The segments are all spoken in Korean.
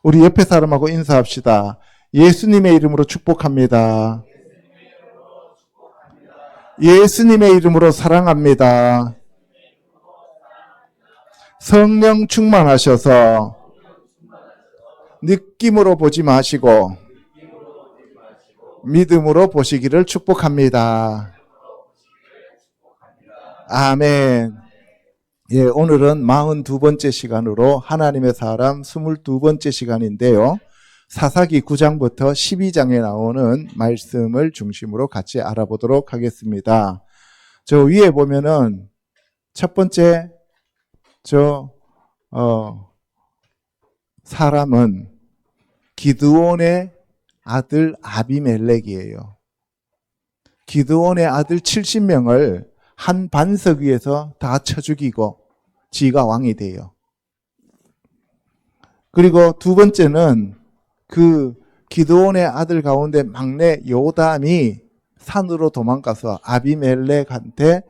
우리 옆에 사람하고 인사합시다. 예수님의 이름으로 축복합니다. 예수님의 이름으로 사랑합니다. 성령 충만하셔서 느낌으로 보지 마시고 믿음으로 보시기를 축복합니다. 아멘. 예, 오늘은 42번째 시간으로 하나님의 사람 22번째 시간인데요. 사사기 9장부터 12장에 나오는 말씀을 중심으로 같이 알아보도록 하겠습니다. 저 위에 보면은 첫 번째 사람은 기드온의 아들 아비멜렉이에요. 기드온의 아들 70명을 한 반석 위에서 다 쳐 죽이고 지가 왕이 돼요. 그리고 두 번째는 그 기드온의 아들 가운데 막내 요담이 산으로 도망가서 아비멜렉한테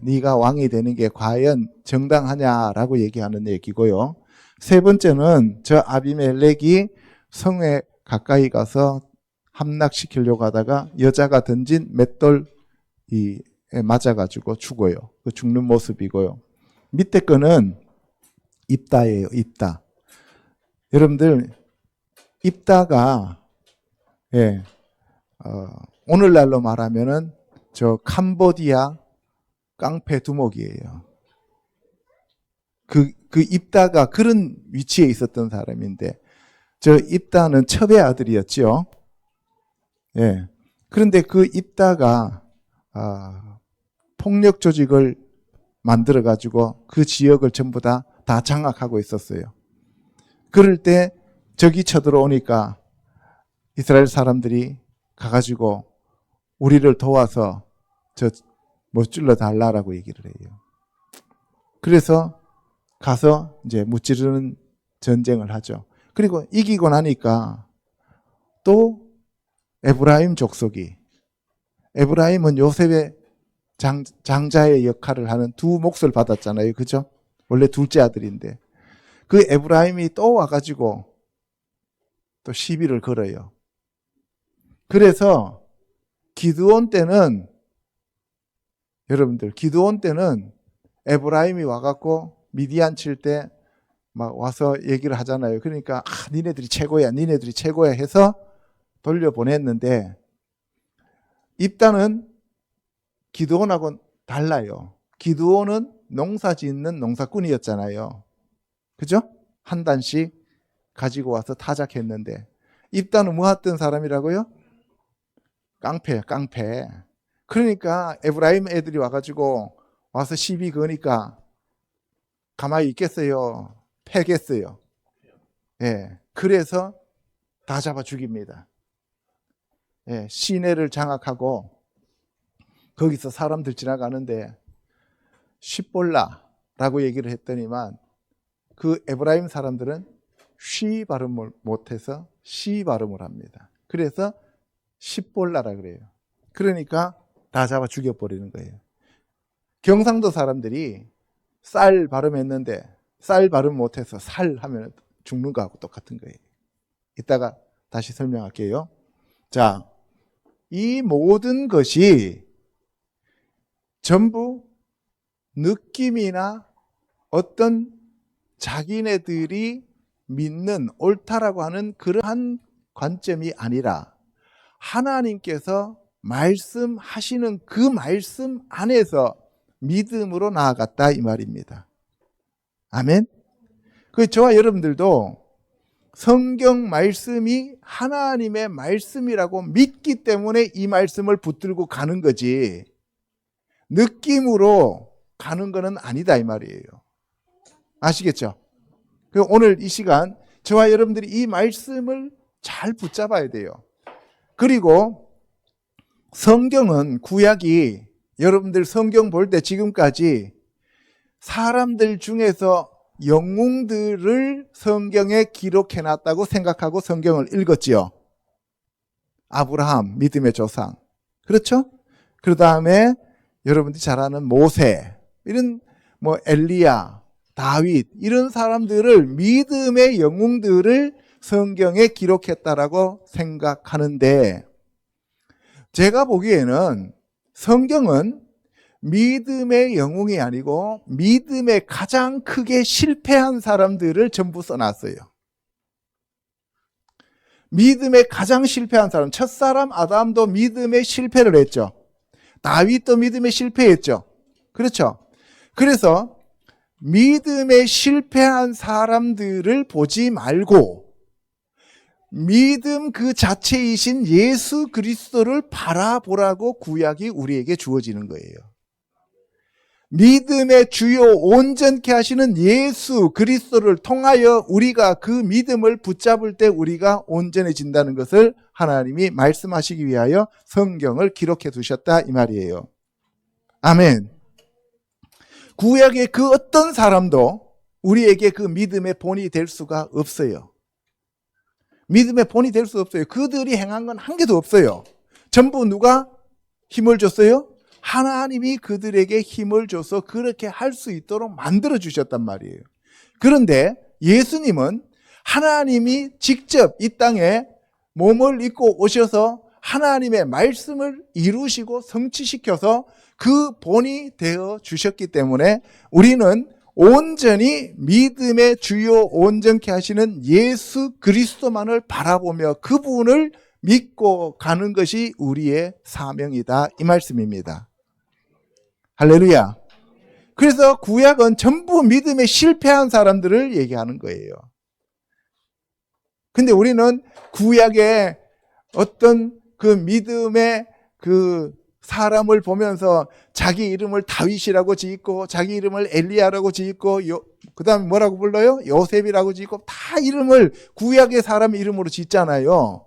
네가 왕이 되는 게 과연 정당하냐라고 얘기하는 얘기고요. 세 번째는 저 아비멜렉이 성에 가까이 가서 함락시키려고 하다가 여자가 던진 맷돌 맞아가지고 죽어요. 그 죽는 모습이고요. 밑에 거는 입다예요. 입다. 여러분들 입다가 오늘날로 말하면은 저 캄보디아 깡패 두목이에요. 그 입다가 그런 위치에 있었던 사람인데 저 입다는 첩의 아들이었죠. 예. 그런데 그 입다가 폭력 조직을 만들어 가지고 그 지역을 전부 다 장악하고 있었어요. 그럴 때 적이 쳐들어오니까 이스라엘 사람들이 가가지고 우리를 도와서 무찔러 달라라고 얘기를 해요. 그래서 가서 이제 무찌르는 전쟁을 하죠. 그리고 이기고 나니까 또 에브라임 족속이, 에브라임은 요셉의 장자의 역할을 하는 두 몫을 받았잖아요. 그죠? 원래 둘째 아들인데. 그 에브라임이 또 와가지고 또 시비를 걸어요. 그래서 기드온 때는, 여러분들, 기드온 때는 에브라임이 와갖고 미디안 칠 때 막 와서 얘기를 하잖아요. 그러니까, 니네들이 최고야, 니네들이 최고야 해서 돌려보냈는데, 입다는 기드온하고 달라요. 기드온은 농사 짓는 농사꾼이었잖아요. 그죠? 한 단씩 가지고 와서 타작했는데 입다는 뭐 했던 사람이라고요? 깡패야, 깡패. 그러니까 에브라임 애들이 와가지고 와서 시비 거니까 가만히 있겠어요? 패겠어요? 예. 그래서 다 잡아 죽입니다. 예. 시내를 장악하고 거기서 사람들 지나가는데 십볼라라고 얘기를 했더니만 그 에브라임 사람들은 쉬 발음을 못해서 시 발음을 합니다. 그래서 십볼라라 그래요. 그러니까 다 잡아 죽여버리는 거예요. 경상도 사람들이 쌀 발음했는데 쌀 발음 못해서 살 하면 죽는 거하고 똑같은 거예요. 이따가 다시 설명할게요. 자, 이 모든 것이 전부 느낌이나 어떤 자기네들이 믿는 옳다라고 하는 그러한 관점이 아니라 하나님께서 말씀하시는 그 말씀 안에서 믿음으로 나아갔다 이 말입니다. 아멘. 그 저와 여러분들도 성경 말씀이 하나님의 말씀이라고 믿기 때문에 이 말씀을 붙들고 가는 거지 느낌으로 가는 거는 아니다 이 말이에요. 아시겠죠? 오늘 이 시간 저와 여러분들이 이 말씀을 잘 붙잡아야 돼요. 그리고 성경은 구약이 여러분들 성경 볼 때 지금까지 사람들 중에서 영웅들을 성경에 기록해놨다고 생각하고 성경을 읽었지요. 아브라함, 믿음의 조상. 그렇죠? 그 다음에 여러분들이 잘 아는 모세, 이런 엘리야, 다윗 이런 사람들을 믿음의 영웅들을 성경에 기록했다라고 생각하는데 제가 보기에는 성경은 믿음의 영웅이 아니고 믿음에 가장 크게 실패한 사람들을 전부 써놨어요. 믿음에 가장 실패한 사람, 첫사람 아담도 믿음에 실패를 했죠. 다윗도 믿음에 실패했죠. 그렇죠? 그래서 믿음에 실패한 사람들을 보지 말고 믿음 그 자체이신 예수 그리스도를 바라보라고 구약이 우리에게 주어지는 거예요. 믿음의 주요 온전케 하시는 예수 그리스도를 통하여 우리가 그 믿음을 붙잡을 때 우리가 온전해진다는 것을 하나님이 말씀하시기 위하여 성경을 기록해 두셨다 이 말이에요. 아멘. 구약의 그 어떤 사람도 우리에게 그 믿음의 본이 될 수가 없어요. 믿음의 본이 될 수 없어요. 그들이 행한 건 한 개도 없어요. 전부 누가 힘을 줬어요? 하나님이 그들에게 힘을 줘서 그렇게 할 수 있도록 만들어 주셨단 말이에요. 그런데 예수님은 하나님이 직접 이 땅에 몸을 입고 오셔서 하나님의 말씀을 이루시고 성취시켜서 그 본이 되어 주셨기 때문에 우리는 온전히 믿음의 주요 온전케 하시는 예수 그리스도만을 바라보며 그분을 믿고 가는 것이 우리의 사명이다 이 말씀입니다. 할렐루야. 그래서 구약은 전부 믿음에 실패한 사람들을 얘기하는 거예요. 근데 우리는 구약의 어떤 그 믿음의 그 사람을 보면서 자기 이름을 다윗이라고 짓고 자기 이름을 엘리야라고 짓고 그 다음에 뭐라고 불러요? 요셉이라고 짓고 다 이름을 구약의 사람 이름으로 짓잖아요.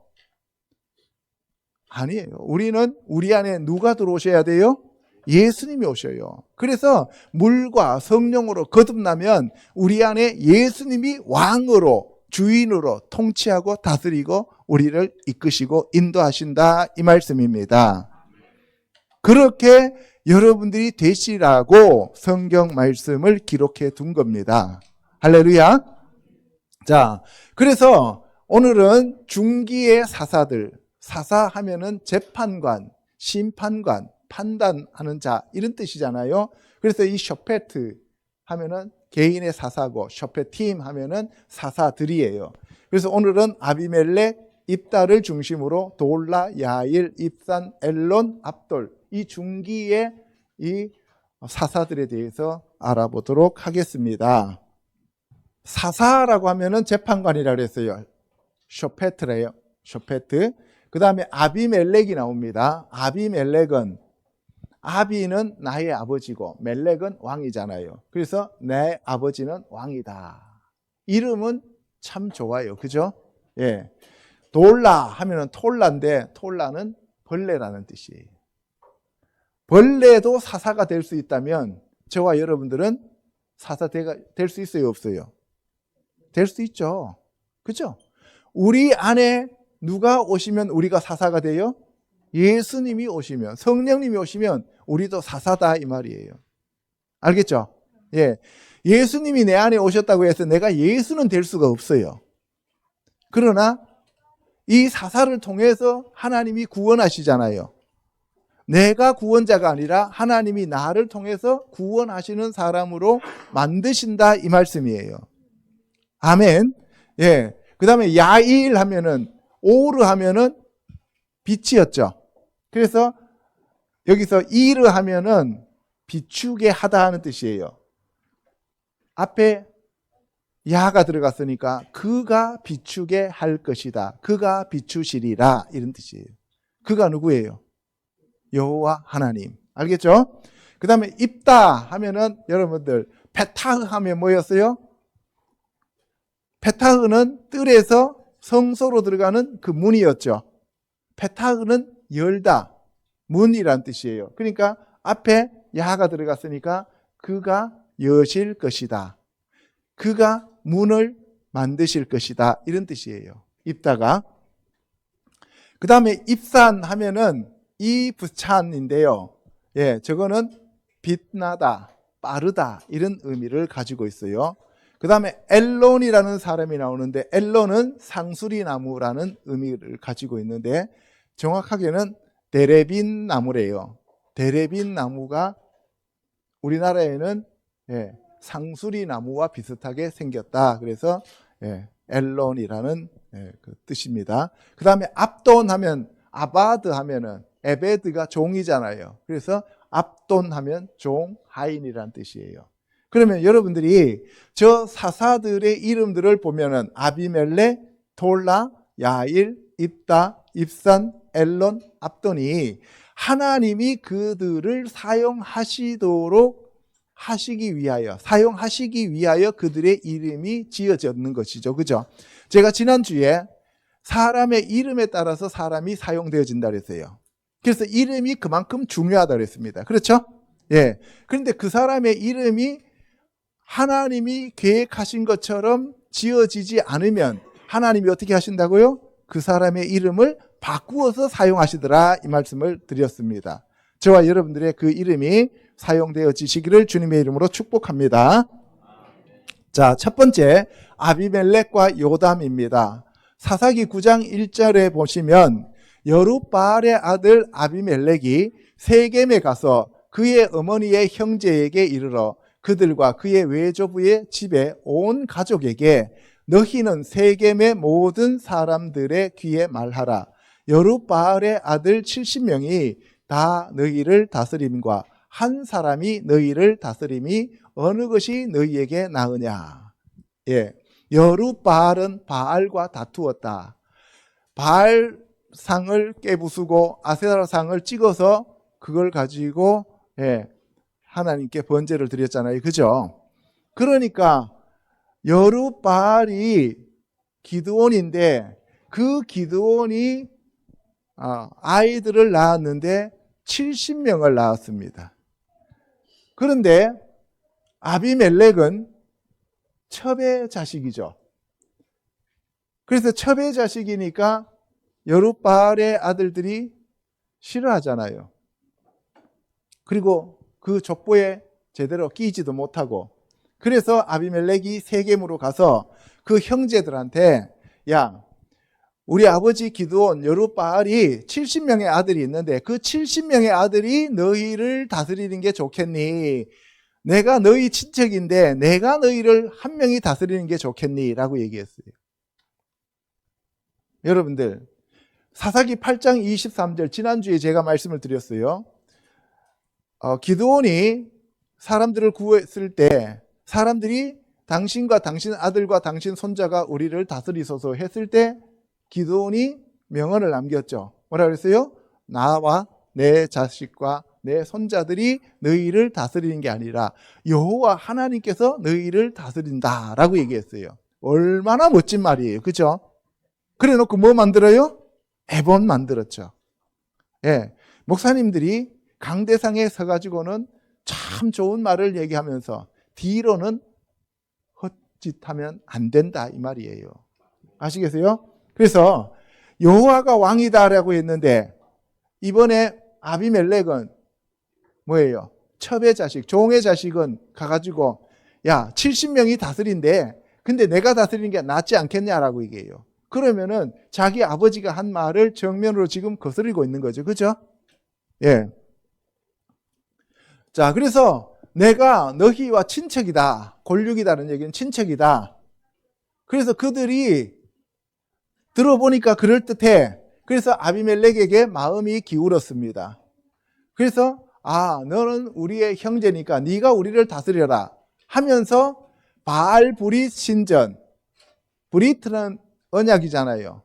아니에요. 우리는 우리 안에 누가 들어오셔야 돼요? 예수님이 오셔요. 그래서 물과 성령으로 거듭나면 우리 안에 예수님이 왕으로 주인으로 통치하고 다스리고 우리를 이끄시고 인도하신다 이 말씀입니다. 그렇게 여러분들이 되시라고 성경 말씀을 기록해 둔 겁니다. 할렐루야. 자, 그래서 오늘은 중기의 사사들, 사사하면은 재판관, 심판관, 판단하는 자 이런 뜻이잖아요. 그래서 이 쇼페트 하면은 개인의 사사고 쇼페팀 하면은 사사들이에요. 그래서 오늘은 아비멜렉, 입다를 중심으로 돌라, 야일, 입산, 엘론, 압돌 이 중기의 이 사사들에 대해서 알아보도록 하겠습니다. 사사라고 하면은 재판관이라고 했어요. 쇼페트래요. 쇼페트. 그 다음에 아비멜렉이 나옵니다. 아비멜렉은 아비는 나의 아버지고 멜렉은 왕이잖아요. 그래서 내 아버지는 왕이다. 이름은 참 좋아요. 그죠? 예. 돌라 하면은 톨라인데 톨라는 벌레라는 뜻이에요. 벌레도 사사가 될 수 있다면 저와 여러분들은 사사 될 수 있어요? 없어요? 될 수 있죠. 그죠? 우리 안에 누가 오시면 우리가 사사가 돼요? 예수님이 오시면, 성령님이 오시면 우리도 사사다 이 말이에요. 알겠죠? 예. 예수님이 내 안에 오셨다고 해서 내가 예수는 될 수가 없어요. 그러나 이 사사를 통해서 하나님이 구원하시잖아요. 내가 구원자가 아니라 하나님이 나를 통해서 구원하시는 사람으로 만드신다 이 말씀이에요. 아멘. 예. 그 다음에 야일 하면은 오르 하면은 빛이었죠. 그래서 여기서 이르 하면은 비추게 하다 하는 뜻이에요. 앞에 야가 들어갔으니까 그가 비추게 할 것이다. 그가 비추시리라 이런 뜻이에요. 그가 누구예요? 여호와 하나님. 알겠죠? 그 다음에 입다 하면은 여러분들 페타흐 하면 뭐였어요? 페타흐는 뜰에서 성소로 들어가는 그 문이었죠. 페타흐는 열다, 문이란 뜻이에요. 그러니까 앞에 야가 들어갔으니까 그가 여실 것이다. 그가 문을 만드실 것이다. 이런 뜻이에요. 입다가. 그 다음에 입산 하면은 이 부찬인데요. 예, 저거는 빛나다, 빠르다 이런 의미를 가지고 있어요. 그 다음에 엘론이라는 사람이 나오는데 엘론은 상수리나무라는 의미를 가지고 있는데 정확하게는 데레빈 나무래요. 데레빈 나무가 우리나라에는 상수리나무와 비슷하게 생겼다. 그래서 엘론이라는 그 뜻입니다. 그 다음에 압돈 하면 아바드 하면은 에베드가 종이잖아요. 그래서 압돈 하면 종, 하인이라는 뜻이에요. 그러면 여러분들이 저 사사들의 이름들을 보면은 아비멜렉, 돌라, 야일, 입다, 입산, 엘론, 압돈이 하나님이 그들을 사용하시기 위하여 그들의 이름이 지어졌는 것이죠. 그죠? 제가 지난주에 사람의 이름에 따라서 사람이 사용되어진다 그랬어요. 그래서 이름이 그만큼 중요하다 그랬습니다. 그렇죠? 예. 그런데 그 사람의 이름이 하나님이 계획하신 것처럼 지어지지 않으면 하나님이 어떻게 하신다고요? 그 사람의 이름을 바꾸어서 사용하시더라 이 말씀을 드렸습니다. 저와 여러분들의 그 이름이 사용되어지시기를 주님의 이름으로 축복합니다. 자, 첫 번째 아비멜렉과 요담입니다. 사사기 9장 1절에 보시면 여룻바알의 아들 아비멜렉이 세겜에 가서 그의 어머니의 형제에게 이르러 그들과 그의 외조부의 집에 온 가족에게 너희는 세겜의 모든 사람들의 귀에 말하라. 여룻바알의 아들 70명이 다 너희를 다스림과 한 사람이 너희를 다스림이 어느 것이 너희에게 나으냐. 여룻바알은 바알과 다투었다. 바알상을 깨부수고 아세라상을 찍어서 그걸 가지고 하나님께 번제를 드렸잖아요. 그죠? 그러니까 여룻바알이 기드온인데 그 기드온이 아이들을 낳았는데 70명을 낳았습니다. 그런데 아비멜렉은 첩의 자식이죠. 그래서 첩의 자식이니까 여룻바알의 아들들이 싫어하잖아요. 그리고 그 족보에 제대로 끼지도 못하고 그래서 아비멜렉이 세겜으로 가서 그 형제들한테 야, 우리 아버지 기드온 여룻바알이 70명의 아들이 있는데 그 70명의 아들이 너희를 다스리는 게 좋겠니? 내가 너희 친척인데 내가 너희를 한 명이 다스리는 게 좋겠니? 라고 얘기했어요. 여러분들 사사기 8장 23절 지난주에 제가 말씀을 드렸어요. 기드온이 사람들을 구했을 때 사람들이 당신과 당신 아들과 당신 손자가 우리를 다스리소서 했을 때 기드온이 명언을 남겼죠. 뭐라 그랬어요? 나와 내 자식과 내 손자들이 너희를 다스리는 게 아니라 여호와 하나님께서 너희를 다스린다라고 얘기했어요. 얼마나 멋진 말이에요. 그죠? 그래 놓고 뭐 만들어요? 에본 만들었죠. 목사님들이 강대상에 서가지고는 참 좋은 말을 얘기하면서 뒤로는 헛짓하면 안 된다 이 말이에요. 아시겠어요? 그래서 여호와가 왕이다라고 했는데 이번에 아비멜렉은 뭐예요? 첩의 자식, 종의 자식은 가가지고 야 70명이 다스린데 근데 내가 다스리는 게 낫지 않겠냐라고 얘기해요. 그러면은 자기 아버지가 한 말을 정면으로 지금 거스르고 있는 거죠. 그죠? 자, 그래서 내가 너희와 친척이다. 골육이다는 얘기는 친척이다. 그래서 그들이 들어보니까 그럴듯해. 그래서 아비멜렉에게 마음이 기울었습니다. 그래서 너는 우리의 형제니까 네가 우리를 다스려라 하면서 바알 브릿 신전, 브리트는 언약이잖아요.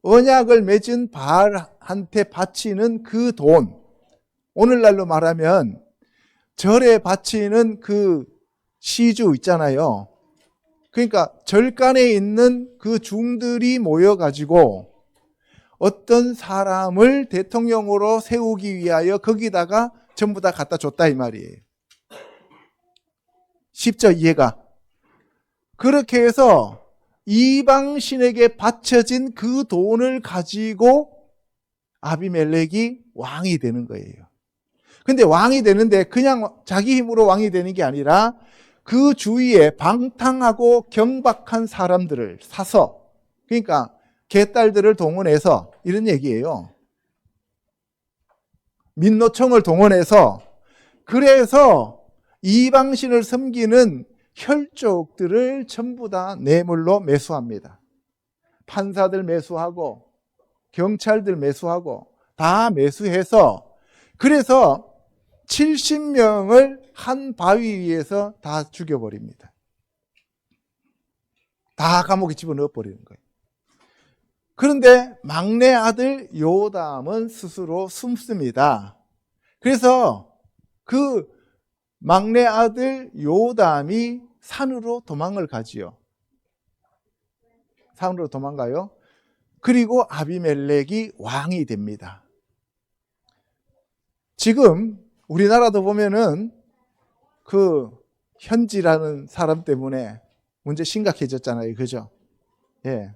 언약을 맺은 바알한테 바치는 그 돈, 오늘날로 말하면 절에 바치는 그 시주 있잖아요. 그러니까 절간에 있는 그 중들이 모여가지고 어떤 사람을 대통령으로 세우기 위하여 거기다가 전부 다 갖다 줬다 이 말이에요. 쉽죠? 이해가? 그렇게 해서 이방신에게 바쳐진 그 돈을 가지고 아비멜렉이 왕이 되는 거예요. 근데 왕이 되는데 그냥 자기 힘으로 왕이 되는 게 아니라 그 주위에 방탕하고 경박한 사람들을 사서, 그러니까 개딸들을 동원해서, 이런 얘기예요. 민노총을 동원해서, 그래서 이방신을 섬기는 혈족들을 전부 다 뇌물로 매수합니다. 판사들 매수하고 경찰들 매수하고 다 매수해서, 그래서 70명을 한 바위 위에서 다 죽여버립니다. 다 감옥에 집어넣어 버리는 거예요. 그런데 막내 아들 요담은 스스로 숨습니다. 그래서 그 막내 아들 요담이 산으로 도망을 가지요. 산으로 도망가요. 그리고 아비멜렉이 왕이 됩니다. 지금 우리나라도 보면은 그 현지라는 사람 때문에 문제 심각해졌잖아요. 그죠? 예.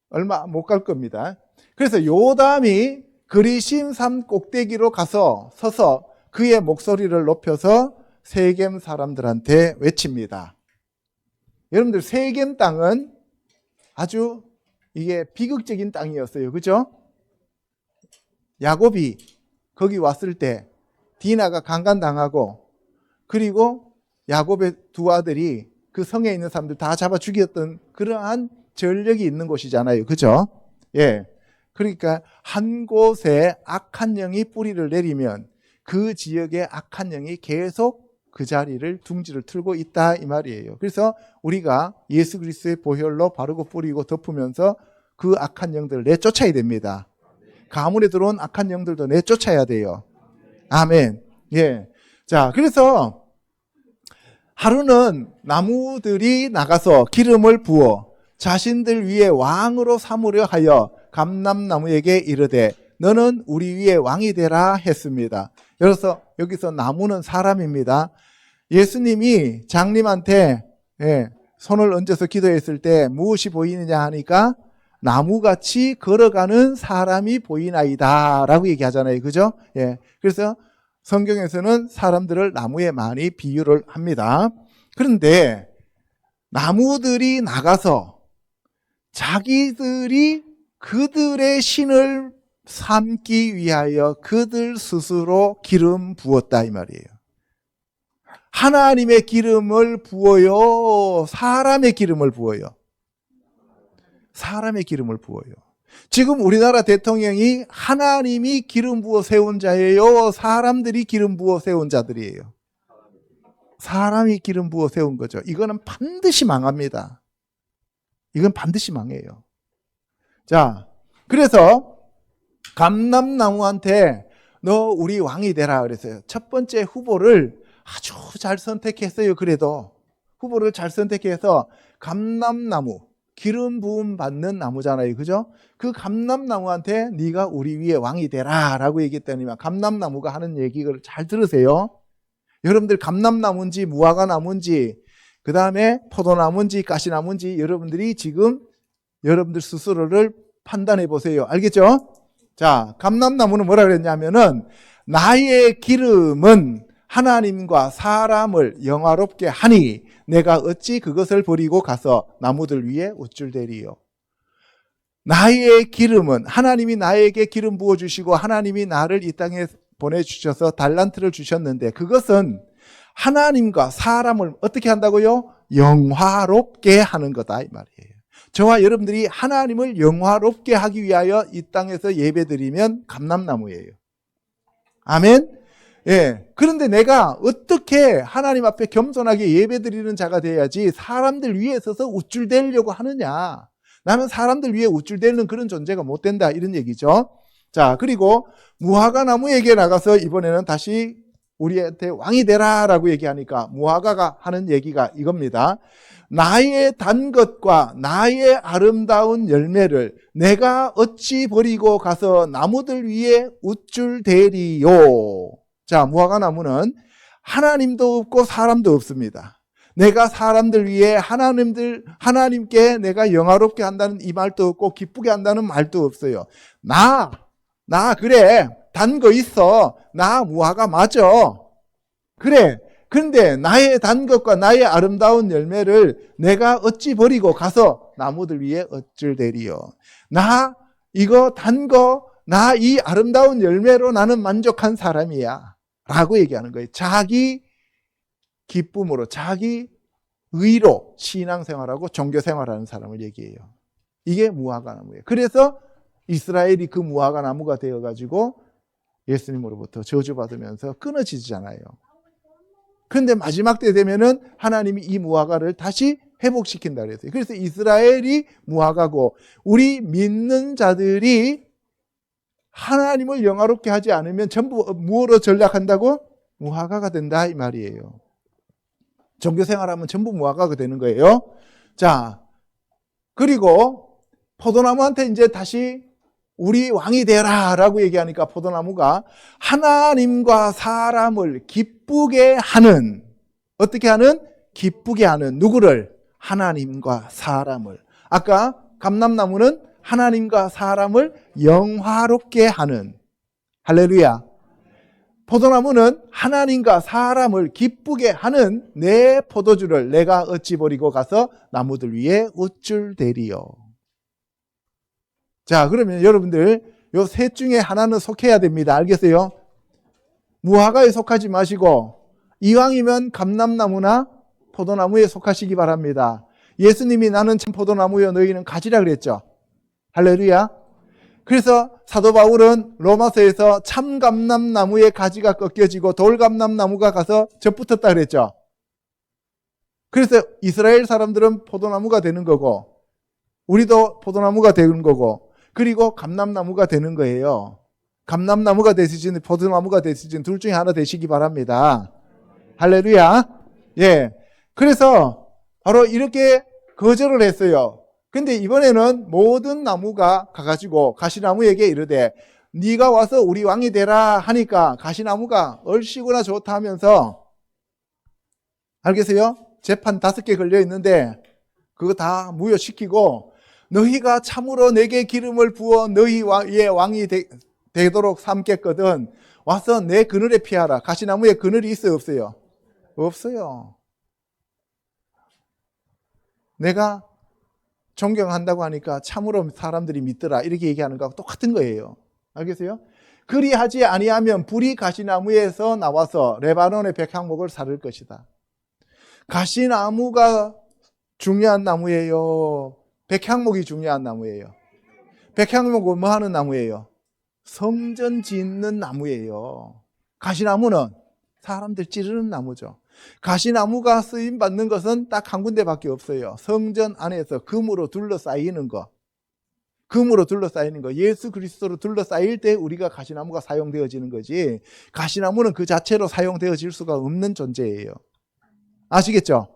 얼마 못 갈 겁니다. 그래서 요담이 그리심 산 꼭대기로 가서 서서 그의 목소리를 높여서 세겜 사람들한테 외칩니다. 여러분들, 세겜 땅은 아주 이게 비극적인 땅이었어요. 그죠? 야곱이 거기 왔을 때 디나가 강간당하고, 그리고 야곱의 두 아들이 그 성에 있는 사람들 다 잡아 죽였던 그러한 전력이 있는 곳이잖아요. 그죠? 예. 그러니까 한 곳에 악한 영이 뿌리를 내리면 그 지역의 악한 영이 계속 그 자리를 둥지를 틀고 있다, 이 말이에요. 그래서 우리가 예수 그리스도의 보혈로 바르고 뿌리고 덮으면서 그 악한 영들을 내쫓아야 됩니다. 가문에 들어온 악한 영들도 내쫓아야 돼요. 아멘. 예. 자, 그래서 하루는 나무들이 나가서 기름을 부어 자신들 위에 왕으로 삼으려 하여 감람나무에게 이르되 너는 우리 위에 왕이 되라 했습니다. 그래서 여기서 나무는 사람입니다. 예수님이 장님한테 손을 얹어서 기도했을 때 무엇이 보이느냐 하니까 나무같이 걸어가는 사람이 보이나이다 라고 얘기하잖아요. 그죠? 예. 그래서 성경에서는 사람들을 나무에 많이 비유를 합니다. 그런데 나무들이 나가서 자기들이 그들의 신을 삼기 위하여 그들 스스로 기름 부었다, 이 말이에요. 하나님의 기름을 부어요? 사람의 기름을 부어요? 사람의 기름을 부어요. 지금 우리나라 대통령이 하나님이 기름 부어 세운 자예요? 사람들이 기름 부어 세운 자들이에요? 사람이 기름 부어 세운 거죠. 이거는 반드시 망합니다. 이건 반드시 망해요. 자, 그래서 감람나무한테 너 우리 왕이 되라 그랬어요. 첫 번째 후보를 아주 잘 선택했어요. 그래도 후보를 잘 선택해서 감람나무, 기름 부음 받는 나무잖아요. 그죠? 그 감람나무한테 네가 우리 위에 왕이 되라 라고 얘기했더니만 감람나무가 하는 얘기를 잘 들으세요. 여러분들, 감람나무인지 무화과나무인지 그 다음에 포도나무인지 가시나무인지 여러분들이 지금 여러분들 스스로를 판단해 보세요. 알겠죠? 자, 감람나무는 뭐라 그랬냐면은 나의 기름은 하나님과 사람을 영화롭게 하니 내가 어찌 그것을 버리고 가서 나무들 위에 우쭐대리요. 나의 기름은, 하나님이 나에게 기름 부어주시고 하나님이 나를 이 땅에 보내주셔서 달란트를 주셨는데 그것은 하나님과 사람을 어떻게 한다고요? 영화롭게 하는 거다, 이 말이에요. 저와 여러분들이 하나님을 영화롭게 하기 위하여 이 땅에서 예배드리면 감람나무예요. 아멘? 예. 그런데 내가 어떻게 하나님 앞에 겸손하게 예배드리는 자가 돼야지 사람들 위에 서서 우쭐대려고 하느냐. 나는 사람들 위에 우쭐대는 그런 존재가 못 된다, 이런 얘기죠. 자, 그리고 무화과나무에게 나가서 이번에는 다시 우리한테 왕이 되라 라고 얘기하니까 무화과가 하는 얘기가 이겁니다. 나의 단 것과 나의 아름다운 열매를 내가 어찌 버리고 가서 나무들 위에 우쭐대리요. 자, 무화과나무는 하나님도 없고 사람도 없습니다. 내가 사람들 위해 하나님께 내가 영화롭게 한다는 이 말도 없고 기쁘게 한다는 말도 없어요. 나 그래 단 거 있어. 나 무화과 맞아. 그래. 근데 나의 단 것과 나의 아름다운 열매를 내가 어찌 버리고 가서 나무들 위에 어쩔 대리요. 나 이거 단 거, 나 이 아름다운 열매로 나는 만족한 사람이야. 라고 얘기하는 거예요. 자기 기쁨으로, 자기 의로 신앙생활하고 종교생활하는 사람을 얘기해요. 이게 무화과 나무예요. 그래서 이스라엘이 그 무화과 나무가 되어가지고 예수님으로부터 저주받으면서 끊어지잖아요. 그런데 마지막 때 되면은 하나님이 이 무화과를 다시 회복시킨다 그랬어요. 그래서 이스라엘이 무화과고 우리 믿는 자들이 하나님을 영화롭게 하지 않으면 전부 무엇으로 전락한다고? 무화과가 된다 이 말이에요. 종교생활하면 전부 무화과가 되는 거예요. 자, 그리고 포도나무한테 이제 다시 우리 왕이 되라 라고 얘기하니까 포도나무가 하나님과 사람을 기쁘게 하는, 어떻게 하는? 기쁘게 하는 누구를? 하나님과 사람을. 아까 감람나무는 하나님과 사람을 영화롭게 하는, 할렐루야. 포도나무는 하나님과 사람을 기쁘게 하는 내 포도주를 내가 어찌 버리고 가서 나무들 위에 우쭐대리요. 자, 그러면 여러분들 요 셋 중에 하나는 속해야 됩니다. 알겠어요? 무화과에 속하지 마시고 이왕이면 감람나무나 포도나무에 속하시기 바랍니다. 예수님이 나는 참 포도나무여 너희는 가지라 그랬죠. 할렐루야. 그래서 사도 바울은 로마서에서 참 감람나무의 가지가 꺾여지고 돌감람나무가 가서 접붙었다 그랬죠. 그래서 이스라엘 사람들은 포도나무가 되는 거고 우리도 포도나무가 되는 거고 그리고 감람나무가 되는 거예요. 감람나무가 되시든 포도나무가 되시든 둘 중에 하나 되시기 바랍니다. 할렐루야. 예. 그래서 바로 이렇게 거절을 했어요. 근데 이번에는 모든 나무가 가가지고 가시나무에게 이르되 네가 와서 우리 왕이 되라 하니까 가시나무가 얼씨구나 좋다 하면서, 알겠어요? 재판 5개 걸려 있는데 그거 다 무효시키고 너희가 참으로 내게 기름을 부어 너희의 왕이 되도록 삼겠거든 와서 내 그늘에 피하라. 가시나무에 그늘이 있어요 없어요? 없어요. 내가 존경한다고 하니까 참으로 사람들이 믿더라 이렇게 얘기하는 거하고 똑같은 거예요. 알겠어요? 그리하지 아니하면 불이 가시나무에서 나와서 레바논의 백향목을 사를 것이다. 가시나무가 중요한 나무예요? 백향목이 중요한 나무예요? 백향목은 뭐 하는 나무예요? 성전 짓는 나무예요. 가시나무는 사람들 찌르는 나무죠. 가시나무가 쓰임받는 것은 딱 한 군데밖에 없어요. 성전 안에서 금으로 둘러싸이는 거. 금으로 둘러싸이는 거. 예수 그리스도로 둘러싸일 때 우리가 가시나무가 사용되어지는 거지 가시나무는 그 자체로 사용되어질 수가 없는 존재예요. 아시겠죠?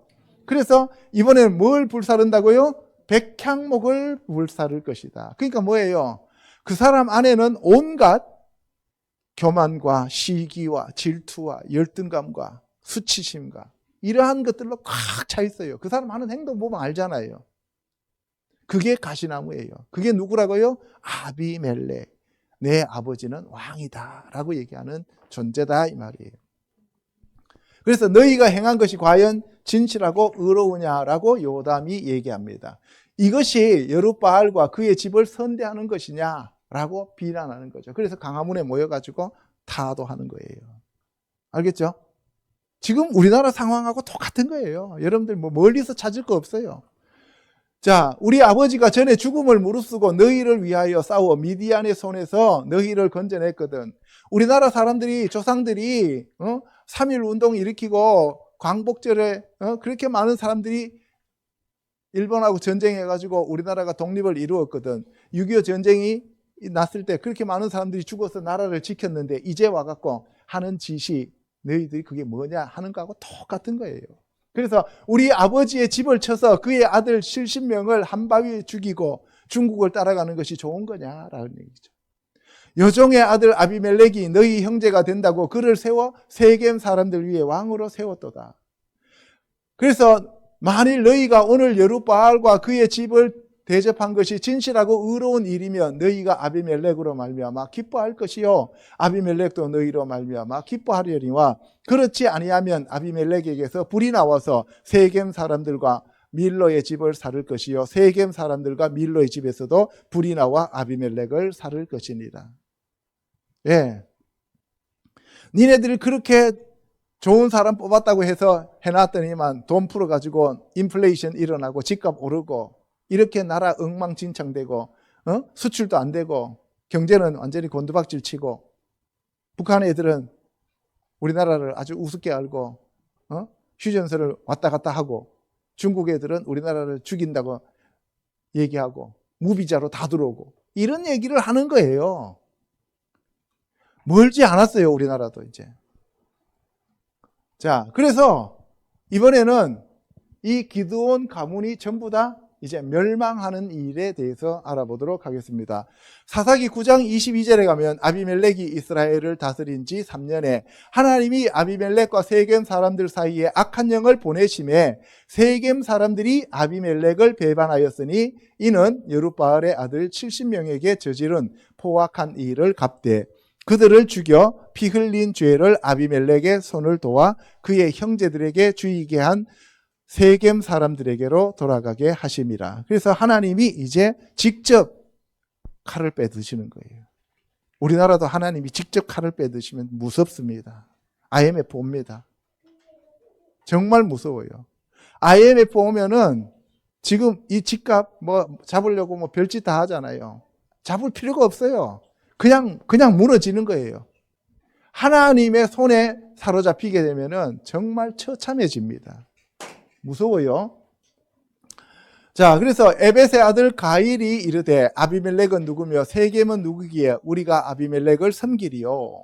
그래서 이번에는 뭘 불사른다고요? 백향목을 불사를 것이다. 그러니까 뭐예요? 그 사람 안에는 온갖 교만과 시기와 질투와 열등감과 수치심과 이러한 것들로 꽉 차 있어요. 그 사람 하는 행동 보면 알잖아요. 그게 가시나무예요. 그게 누구라고요? 아비멜렉. 내 아버지는 왕이다 라고 얘기하는 존재다 이 말이에요. 그래서 너희가 행한 것이 과연 진실하고 의로우냐라고 요담이 얘기합니다. 이것이 여룻바알과 그의 집을 선대하는 것이냐라고 비난하는 거죠. 그래서 강화문에 모여가지고 타도하는 거예요. 알겠죠? 지금 우리나라 상황하고 똑같은 거예요. 여러분들 뭐 멀리서 찾을 거 없어요. 자, 우리 아버지가 전에 죽음을 무릅쓰고 너희를 위하여 싸워 미디안의 손에서 너희를 건져냈거든. 우리나라 사람들이 조상들이 3.1 운동 일으키고 광복절에 그렇게 많은 사람들이 일본하고 전쟁해가지고 우리나라가 독립을 이루었거든. 6.25 전쟁이 났을 때 그렇게 많은 사람들이 죽어서 나라를 지켰는데 이제 와갖고 하는 짓이 너희들이 그게 뭐냐 하는 거하고 똑같은 거예요. 그래서 우리 아버지의 집을 쳐서 그의 아들 70명을 한바위에 죽이고 중국을 따라가는 것이 좋은 거냐라는 얘기죠. 여종의 아들 아비멜렉이 너희 형제가 된다고 그를 세워 세겜 사람들 위에 왕으로 세웠도다. 그래서 만일 너희가 오늘 여룻바알과 그의 집을 대접한 것이 진실하고 의로운 일이면 너희가 아비멜렉으로 말미암아 기뻐할 것이요 아비멜렉도 너희로 말미암아 기뻐하려니와 그렇지 아니하면 아비멜렉에게서 불이 나와서 세겜 사람들과 밀로의 집을 살을 것이요 세겜 사람들과 밀로의 집에서도 불이 나와 아비멜렉을 살을 것이니라. 예. 니네들이 그렇게 좋은 사람 뽑았다고 해서 해놨더니만 돈 풀어가지고 인플레이션 일어나고 집값 오르고 이렇게 나라 엉망진창되고 수출도 안 되고 경제는 완전히 곤두박질 치고 북한 애들은 우리나라를 아주 우습게 알고 휴전선을 왔다 갔다 하고 중국 애들은 우리나라를 죽인다고 얘기하고 무비자로 다 들어오고 이런 얘기를 하는 거예요. 멀지 않았어요, 우리나라도 이제. 자, 그래서 이번에는 이 기드온 가문이 전부 다 이제 멸망하는 일에 대해서 알아보도록 하겠습니다. 사사기 9장 22절에 가면 아비멜렉이 이스라엘을 다스린 지 3년에 하나님이 아비멜렉과 세겜 사람들 사이에 악한 영을 보내심에 세겜 사람들이 아비멜렉을 배반하였으니 이는 여룻바알의 아들 70명에게 저지른 포악한 일을 갚되 그들을 죽여 피 흘린 죄를 아비멜렉의 손을 도와 그의 형제들에게 주이게 한 세겜 사람들에게로 돌아가게 하심이라. 그래서 하나님이 이제 직접 칼을 빼드시는 거예요. 우리나라도 하나님이 직접 칼을 빼드시면 무섭습니다. IMF 옵니다. 정말 무서워요. IMF 오면은 지금 이 집값 잡으려고 별짓 다 하잖아요. 잡을 필요가 없어요. 그냥 무너지는 거예요. 하나님의 손에 사로잡히게 되면은 정말 처참해집니다. 무서워요. 자, 그래서 에벳의 아들 가일이 이르되 아비멜렉은 누구며 세겜은 누구기에 우리가 아비멜렉을 섬기리요.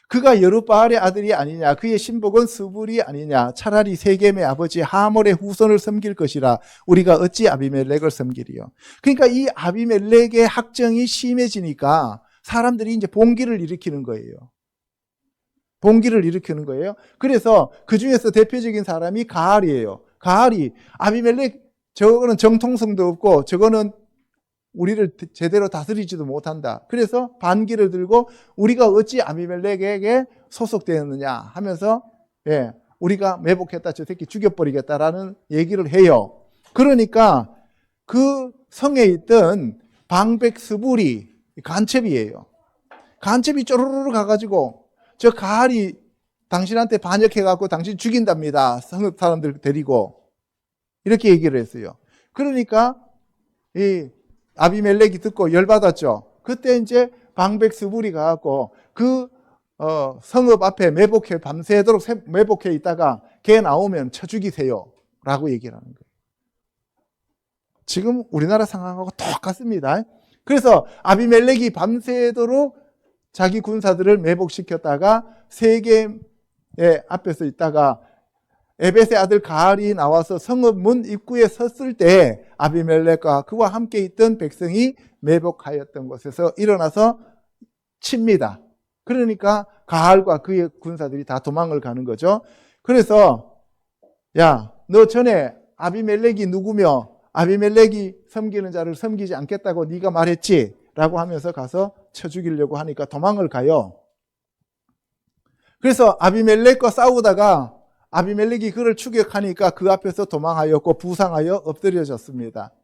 그가 여룻바알의 아들이 아니냐 그의 신복은 스불이 아니냐 차라리 세겜의 아버지 하몰의 후손을 섬길 것이라 우리가 어찌 아비멜렉을 섬기리요. 그러니까 이 아비멜렉의 학정이 심해지니까 사람들이 이제 봉기를 일으키는 거예요. 봉기를 일으키는 거예요. 그래서 그 중에서 대표적인 사람이 가알이에요. 가알이 아비멜렉 저거는 정통성도 없고 저거는 우리를 제대로 다스리지도 못한다. 그래서 반기를 들고 우리가 어찌 아비멜렉에게 소속되었느냐 하면서 우리가 매복했다 저 새끼 죽여버리겠다라는 얘기를 해요. 그러니까 그 성에 있던 방백스불이 간첩이에요. 간첩이 쪼르르 가가지고 저 가알이 당신한테 반역해갖고 당신 죽인답니다. 성읍 사람들 데리고. 이렇게 얘기를 했어요. 그러니까 이 아비멜렉이 듣고 열받았죠. 그때 이제 방백스불이 가갖고 그 성읍 앞에 매복해 밤새도록 매복해 있다가 걔 나오면 쳐 죽이세요. 라고 얘기를 하는 거예요. 지금 우리나라 상황하고 똑같습니다. 그래서 아비멜렉이 밤새도록 자기 군사들을 매복시켰다가 세겜의 앞에서 있다가 에벳의 아들 가알이 나와서 성읍 문 입구에 섰을 때 아비멜렉과 그와 함께 있던 백성이 매복하였던 곳에서 일어나서 칩니다. 그러니까 가알과 그의 군사들이 다 도망을 가는 거죠. 그래서 야, 너 전에 아비멜렉이 누구며 아비멜렉이 섬기는 자를 섬기지 않겠다고 네가 말했지? 라고 하면서 가서 쳐 죽이려고 하니까 도망을 가요. 그래서 아비멜렉과 싸우다가 아비멜렉이 그를 추격하니까 그 앞에서 도망하였고 부상하여 엎드려졌습니다.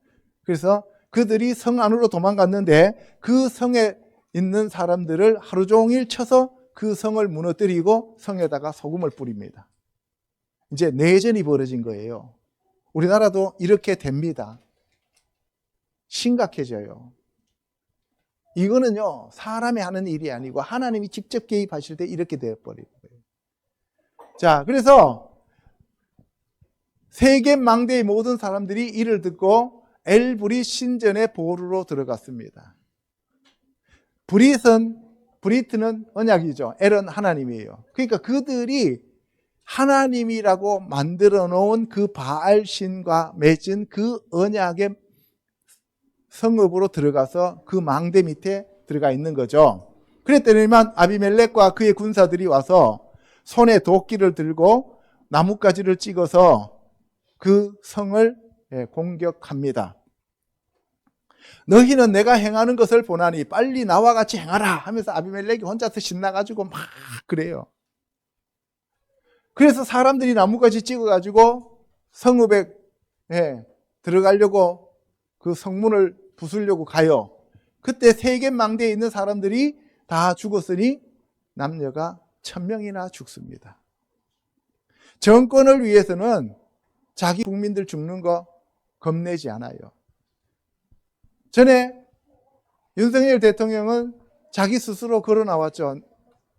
그래서 그들이 성 안으로 도망갔는데 그 성에 있는 사람들을 하루 종일 쳐서 그 성을 무너뜨리고 성에다가 소금을 뿌립니다. 이제 내전이 벌어진 거예요. 우리나라도 이렇게 됩니다. 심각해져요. 이거는요, 사람이 하는 일이 아니고 하나님이 직접 개입하실 때 이렇게 되어버리는 거예요. 자, 그래서 세겜 망대의 모든 사람들이 이를 듣고 엘브릿 신전의 보루로 들어갔습니다. 브리트는 언약이죠. 엘은 하나님이에요. 그러니까 그들이 하나님이라고 만들어 놓은 그 바알 신과 맺은 그 언약의 성읍으로 들어가서 그 망대 밑에 들어가 있는 거죠. 그랬더니만 아비멜렉과 그의 군사들이 와서 손에 도끼를 들고 나뭇가지를 찍어서 그 성을 공격합니다. 너희는 내가 행하는 것을 보나니 빨리 나와 같이 행하라 하면서 아비멜렉이 혼자서 신나가지고 막 그래요. 그래서 사람들이 나뭇가지 찍어가지고 성읍에 들어가려고 그 성문을 부수려고 가요. 그때 세겜망대에 있는 사람들이 다 죽었으니 남녀가 1000명이나 죽습니다. 정권을 위해서는 자기 국민들 죽는 거 겁내지 않아요. 전에 윤석열 대통령은 자기 스스로 걸어 나왔죠.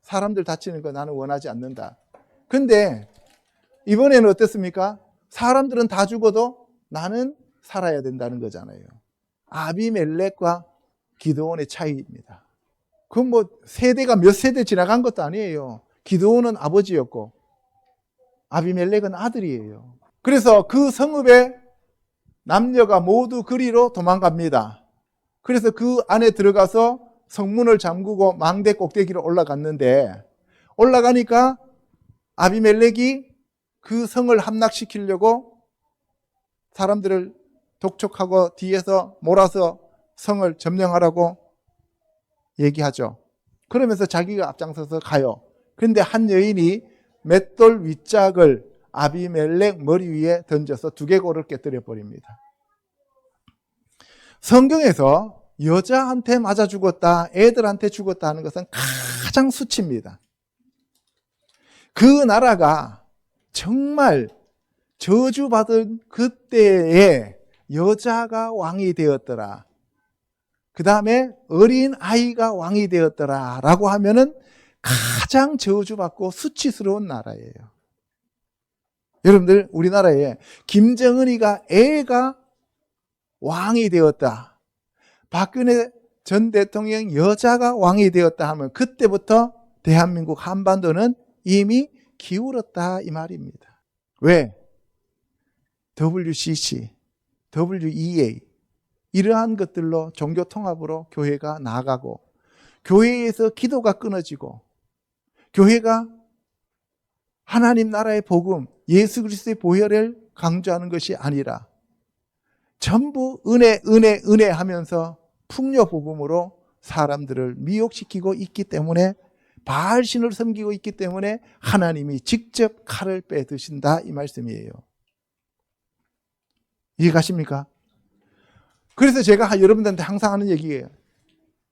사람들 다치는 거 나는 원하지 않는다. 근데 이번에는 어땠습니까? 사람들은 다 죽어도 나는 살아야 된다는 거잖아요. 아비멜렉과 기드온의 차이입니다. 그건 뭐 세대가 몇 세대 지나간 것도 아니에요. 기드온은 아버지였고 아비멜렉은 아들이에요. 그래서 그 성읍에 남녀가 모두 그리로 도망갑니다. 그래서 그 안에 들어가서 성문을 잠그고 망대 꼭대기로 올라갔는데, 올라가니까 아비멜렉이 그 성을 함락시키려고 사람들을 독촉하고 뒤에서 몰아서 성을 점령하라고 얘기하죠. 그러면서 자기가 앞장서서 가요. 그런데 한 여인이 맷돌 윗짝을 아비멜렉 머리 위에 던져서 두개골을 깨뜨려 버립니다. 성경에서 여자한테 맞아 죽었다, 애들한테 죽었다 하는 것은 가장 수치입니다. 그 나라가 정말 저주받은 그때에 여자가 왕이 되었더라, 그 다음에 어린 아이가 왕이 되었더라 라고 하면은 가장 저주받고 수치스러운 나라예요. 여러분들, 우리나라에 김정은이가 애가 왕이 되었다, 박근혜 전 대통령 여자가 왕이 되었다 하면 그때부터 대한민국 한반도는 이미 기울었다 이 말입니다. 왜? WCC, WEA 이러한 것들로 종교 통합으로 교회가 나아가고, 교회에서 기도가 끊어지고, 교회가 하나님 나라의 복음, 예수 그리스도의 보혈을 강조하는 것이 아니라 전부 은혜 하면서 풍요 복음으로 사람들을 미혹시키고 있기 때문에, 바알신을 섬기고 있기 때문에 하나님이 직접 칼을 빼드신다 이 말씀이에요. 이해가십니까? 그래서 제가 여러분들한테 항상 하는 얘기예요.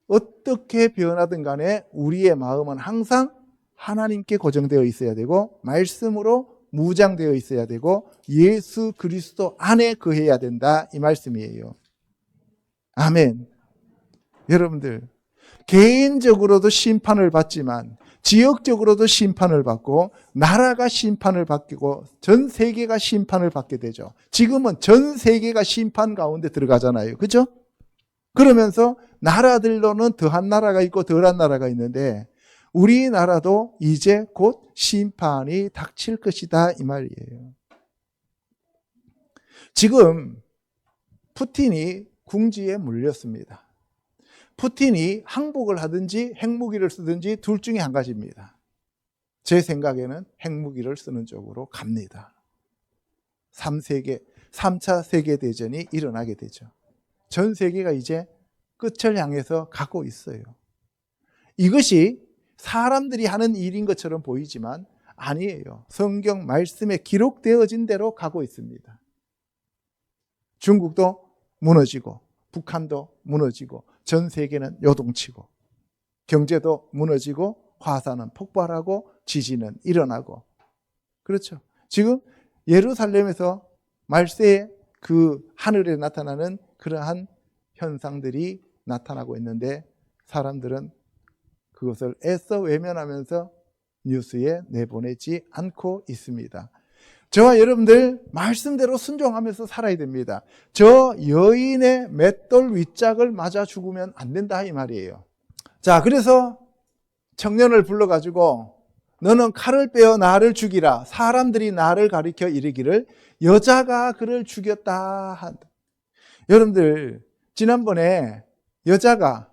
어떻게 변하든 간에 우리의 마음은 항상 하나님께 고정되어 있어야 되고, 말씀으로 무장되어 있어야 되고, 예수 그리스도 안에 거해야 된다 이 말씀이에요. 아멘. 여러분들, 개인적으로도 심판을 받지만 지역적으로도 심판을 받고, 나라가 심판을 받고, 전 세계가 심판을 받게 되죠. 지금은 전 세계가 심판 가운데 들어가잖아요. 그죠? 그러면서 나라들로는 더한 나라가 있고 덜한 나라가 있는데, 우리나라도 이제 곧 심판이 닥칠 것이다 이 말이에요. 지금 푸틴이 궁지에 물렸습니다. 푸틴이 항복을 하든지 핵무기를 쓰든지 둘 중에 한 가지입니다. 제 생각에는 핵무기를 쓰는 쪽으로 갑니다. 3차 세계대전이 일어나게 되죠. 전 세계가 이제 끝을 향해서 가고 있어요. 이것이 사람들이 하는 일인 것처럼 보이지만 아니에요. 성경 말씀에 기록되어진 대로 가고 있습니다. 중국도 무너지고, 북한도 무너지고, 전 세계는 요동치고, 경제도 무너지고, 화산은 폭발하고, 지진은 일어나고. 그렇죠. 지금 예루살렘에서 말세의 그 하늘에 나타나는 그러한 현상들이 나타나고 있는데, 사람들은 그것을 애써 외면하면서 뉴스에 내보내지 않고 있습니다. 저와 여러분들 말씀대로 순종하면서 살아야 됩니다. 저 여인의 맷돌 윗짝을 맞아 죽으면 안 된다 이 말이에요. 자, 그래서 청년을 불러가지고 너는 칼을 빼어 나를 죽이라. 사람들이 나를 가리켜 이르기를 여자가 그를 죽였다 한다. 여러분들, 지난번에 여자가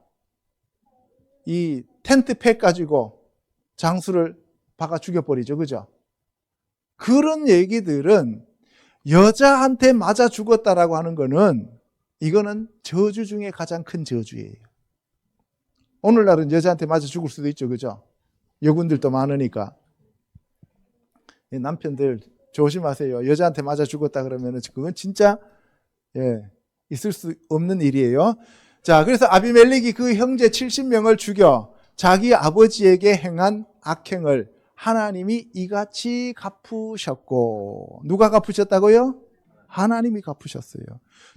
이 텐트 팩 가지고 장수를 박아 죽여버리죠. 그죠? 그런 얘기들은 여자한테 맞아 죽었다라고 하는 거는 이거는 저주 중에 가장 큰 저주예요. 오늘날은 여자한테 맞아 죽을 수도 있죠. 그죠? 여군들도 많으니까. 남편들 조심하세요. 여자한테 맞아 죽었다 그러면 그건 진짜 있을 수 없는 일이에요. 자, 그래서 아비멜렉이 그 형제 70명을 죽여 자기 아버지에게 행한 악행을 하나님이 이같이 갚으셨고, 누가 갚으셨다고요? 하나님이 갚으셨어요.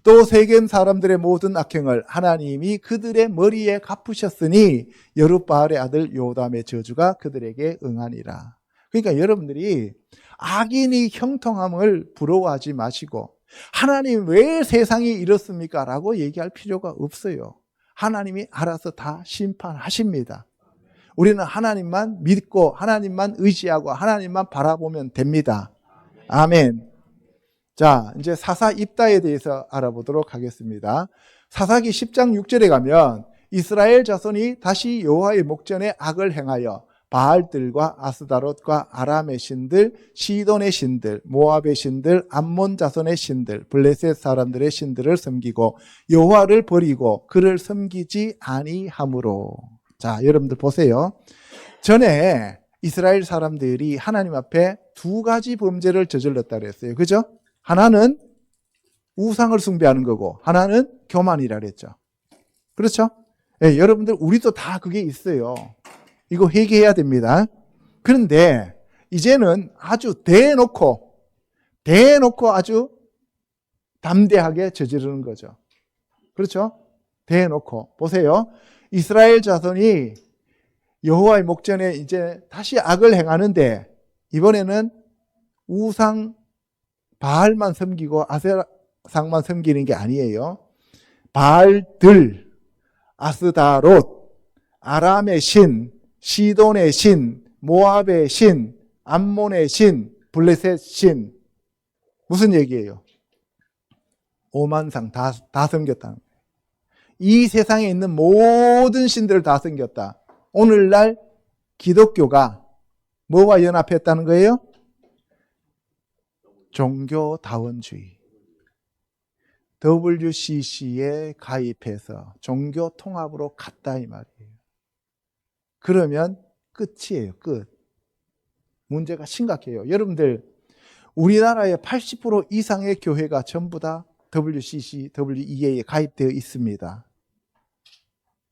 또 세겜 사람들의 모든 악행을 하나님이 그들의 머리에 갚으셨으니 여룻바알의 아들 요담의 저주가 그들에게 응하니라. 그러니까 여러분들이 악인이 형통함을 부러워하지 마시고, 하나님 왜 세상이 이렇습니까? 라고 얘기할 필요가 없어요. 하나님이 알아서 다 심판하십니다. 우리는 하나님만 믿고 하나님만 의지하고 하나님만 바라보면 됩니다. 아멘. 자, 이제 사사 입다에 대해서 알아보도록 하겠습니다. 사사기 10장 6절에 가면 이스라엘 자손이 다시 여호와의 목전에 악을 행하여 바알들과 아스다롯과 아람의 신들, 시돈의 신들, 모압의 신들, 암몬 자손의 신들, 블레셋 사람들의 신들을 섬기고 여호와를 버리고 그를 섬기지 아니하므로. 자, 여러분들 보세요. 전에 이스라엘 사람들이 하나님 앞에 두 가지 범죄를 저질렀다 그랬어요. 그죠? 하나는 우상을 숭배하는 거고 하나는 교만이라 그랬죠. 그렇죠? 예, 여러분들 우리도 다 그게 있어요. 이거 회개해야 됩니다. 그런데 이제는 아주 대놓고 아주 담대하게 저지르는 거죠. 그렇죠? 대놓고. 보세요. 이스라엘 자손이 여호와의 목전에 이제 다시 악을 행하는데 이번에는 우상 바알만 섬기고 아세라상만 섬기는 게 아니에요. 바알들, 아스다롯, 아람의 신, 시돈의 신, 모압의 신, 암몬의 신, 블레셋 신. 무슨 얘기예요? 오만상 다 섬겼다는 거예요. 이 세상에 있는 모든 신들을 다 섬겼다. 오늘날 기독교가 뭐와 연합했다는 거예요? 종교다원주의. WCC에 가입해서 종교 통합으로 갔다 이 말이에요. 그러면 끝이에요. 끝. 문제가 심각해요. 여러분들 우리나라의 80% 이상의 교회가 전부 다 WCC, WEA에 가입되어 있습니다.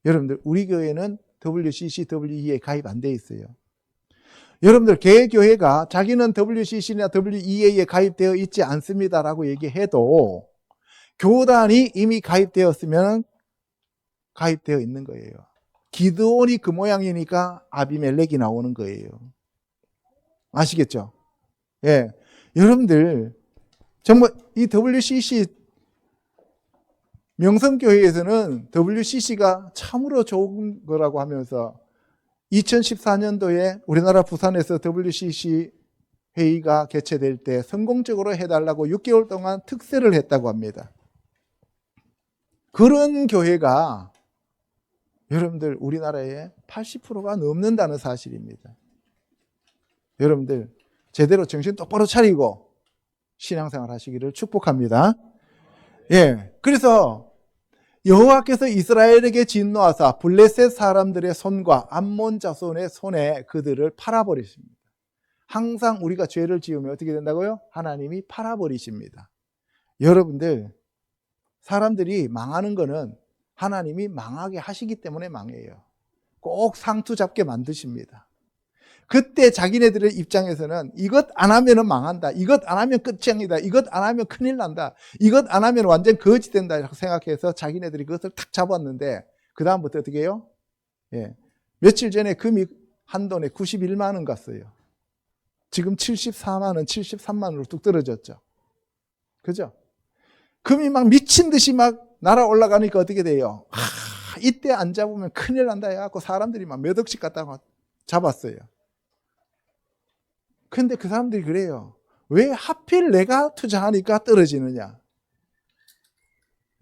여러분들 우리 교회는 WCC, WEA에 가입 안 돼 있어요. 여러분들 개교회가 자기는 WCC나 WEA에 가입되어 있지 않습니다라고 얘기해도 교단이 이미 가입되었으면 가입되어 있는 거예요. 기드온이 그 모양이니까 아비멜렉이 나오는 거예요. 아시겠죠? 예. 여러분들 정말 이 WCC 명성교회에서는 WCC가 참으로 좋은 거라고 하면서 2014년도에 우리나라 부산에서 WCC 회의가 개최될 때 성공적으로 해달라고 6개월 동안 특세를 했다고 합니다. 그런 교회가 여러분들 우리나라에 80%가 넘는다는 사실입니다. 여러분들 제대로 정신 똑바로 차리고 신앙생활 하시기를 축복합니다. 예, 그래서 여호와께서 이스라엘에게 진노하사 블레셋 사람들의 손과 암몬 자손의 손에 그들을 팔아버리십니다. 항상 우리가 죄를 지으면 어떻게 된다고요? 하나님이 팔아버리십니다. 여러분들 사람들이 망하는 거는 하나님이 망하게 하시기 때문에 망해요. 꼭 상투 잡게 만드십니다. 그때 자기네들의 입장에서는 이것 안 하면 망한다. 이것 안 하면 끝장이다. 이것 안 하면 큰일 난다. 이것 안 하면 완전 거지 된다. 이렇게 생각해서 자기네들이 그것을 탁 잡았는데 그 다음부터 어떻게 해요? 예. 며칠 전에 금이 한돈에 91만 원 갔어요. 지금 74만 원, 73만 원으로 뚝 떨어졌죠. 그죠? 금이 막 미친 듯이 막 날아 올라가니까 어떻게 돼요? 이때 안 잡으면 큰일 난다 해갖고 사람들이 막 몇 억씩 갖다가 잡았어요. 근데 그 사람들이 그래요. 왜 하필 내가 투자하니까 떨어지느냐?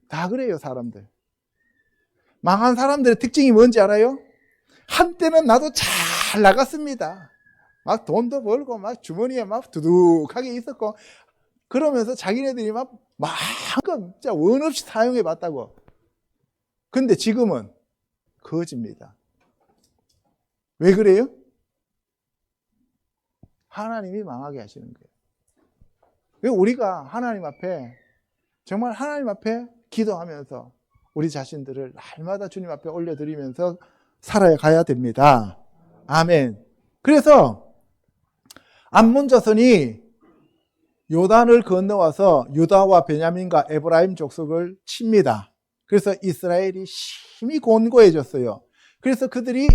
다 그래요, 사람들. 망한 사람들의 특징이 뭔지 알아요? 한때는 나도 잘 나갔습니다. 막 돈도 벌고 막 주머니에 막 두둑하게 있었고 그러면서 자기네들이 막 마음껏 진짜 원 없이 사용해 봤다고. 근데 지금은 거짓입니다. 왜 그래요? 하나님이 망하게 하시는 거예요. 우리가 하나님 앞에, 정말 하나님 앞에 기도하면서 우리 자신들을 날마다 주님 앞에 올려드리면서 살아가야 됩니다. 아멘. 그래서 암몬 자손이 요단을 건너와서 유다와 베냐민과 에브라임 족속을 칩니다. 그래서 이스라엘이 심히 곤고해졌어요. 그래서 그들이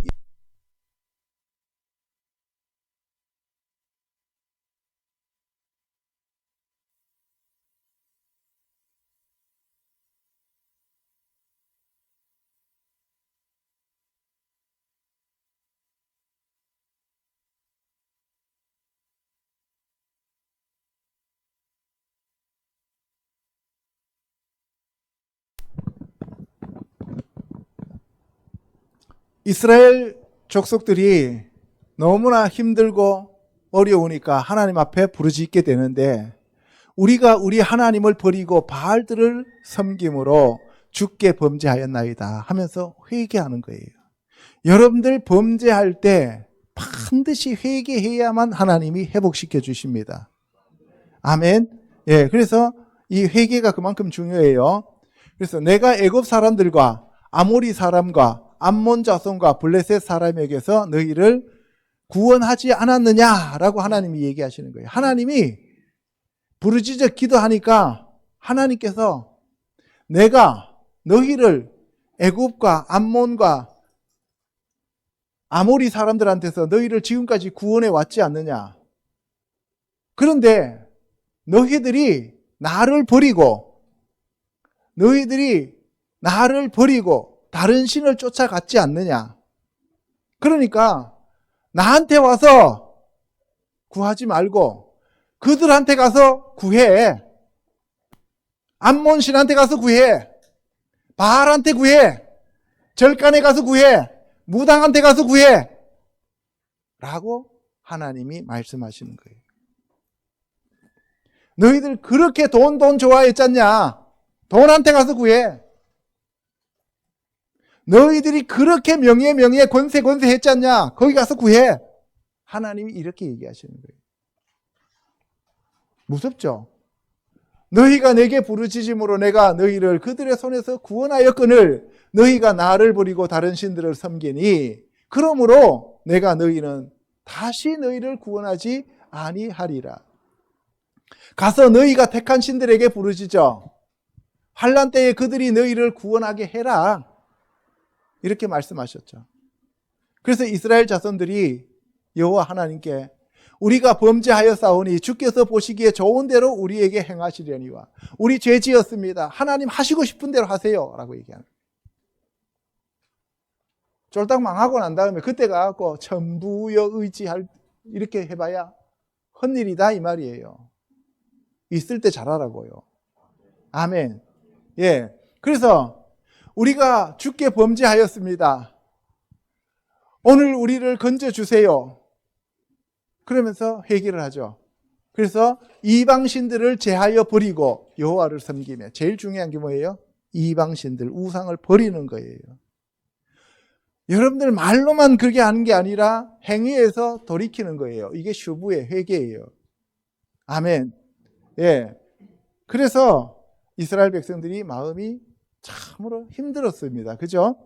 이스라엘 족속들이 너무나 힘들고 어려우니까 하나님 앞에 부르짖게 되는데, 우리가 우리 하나님을 버리고 바알들을 섬김으로 주께 범죄하였나이다 하면서 회개하는 거예요. 여러분들 범죄할 때 반드시 회개해야만 하나님이 회복시켜 주십니다. 아멘. 예, 그래서 이 회개가 그만큼 중요해요. 그래서 내가 애굽 사람들과 아모리 사람과 암몬 자손과 블레셋 사람에게서 너희를 구원하지 않았느냐라고 하나님이 얘기하시는 거예요. 하나님이 부르짖어 기도하니까 하나님께서 내가 너희를 애굽과 암몬과 아모리 사람들한테서 너희를 지금까지 구원해 왔지 않느냐. 그런데 너희들이 나를 버리고 다른 신을 쫓아갔지 않느냐. 그러니까 나한테 와서 구하지 말고 그들한테 가서 구해. 암몬 신한테 가서 구해. 바알한테 구해. 절간에 가서 구해. 무당한테 가서 구해. 라고 하나님이 말씀하시는 거예요. 너희들 그렇게 돈 좋아했잖냐? 돈한테 가서 구해. 너희들이 그렇게 명예 권세 했잖냐? 거기 가서 구해. 하나님이 이렇게 얘기하시는 거예요. 무섭죠? 너희가 내게 부르짖음으로 내가 너희를 그들의 손에서 구원하였거늘 너희가 나를 버리고 다른 신들을 섬기니 그러므로 내가 너희는 다시 너희를 구원하지 아니하리라. 가서 너희가 택한 신들에게 부르짖어 환난 때에 그들이 너희를 구원하게 해라. 이렇게 말씀하셨죠. 그래서 이스라엘 자손들이 여호와 하나님께 우리가 범죄하였사오니 주께서 보시기에 좋은 대로 우리에게 행하시려니와 우리 죄 지었습니다. 하나님 하시고 싶은 대로 하세요. 라고 얘기하는 거예요. 쫄딱 망하고 난 다음에 그때 가갖고 천부여 의지할 이렇게 해봐야 헛일이다 이 말이에요. 있을 때 잘하라고요. 아멘. 예. 그래서 우리가 주께 범죄하였습니다. 오늘 우리를 건져주세요. 그러면서 회개를 하죠. 그래서 이방신들을 제하여 버리고 여호와를 섬기며, 제일 중요한 게 뭐예요? 이방신들, 우상을 버리는 거예요. 여러분들 말로만 그렇게 하는 게 아니라 행위에서 돌이키는 거예요. 이게 슈브의 회개예요. 아멘. 예. 그래서 이스라엘 백성들이 마음이 참으로 힘들었습니다. 그죠?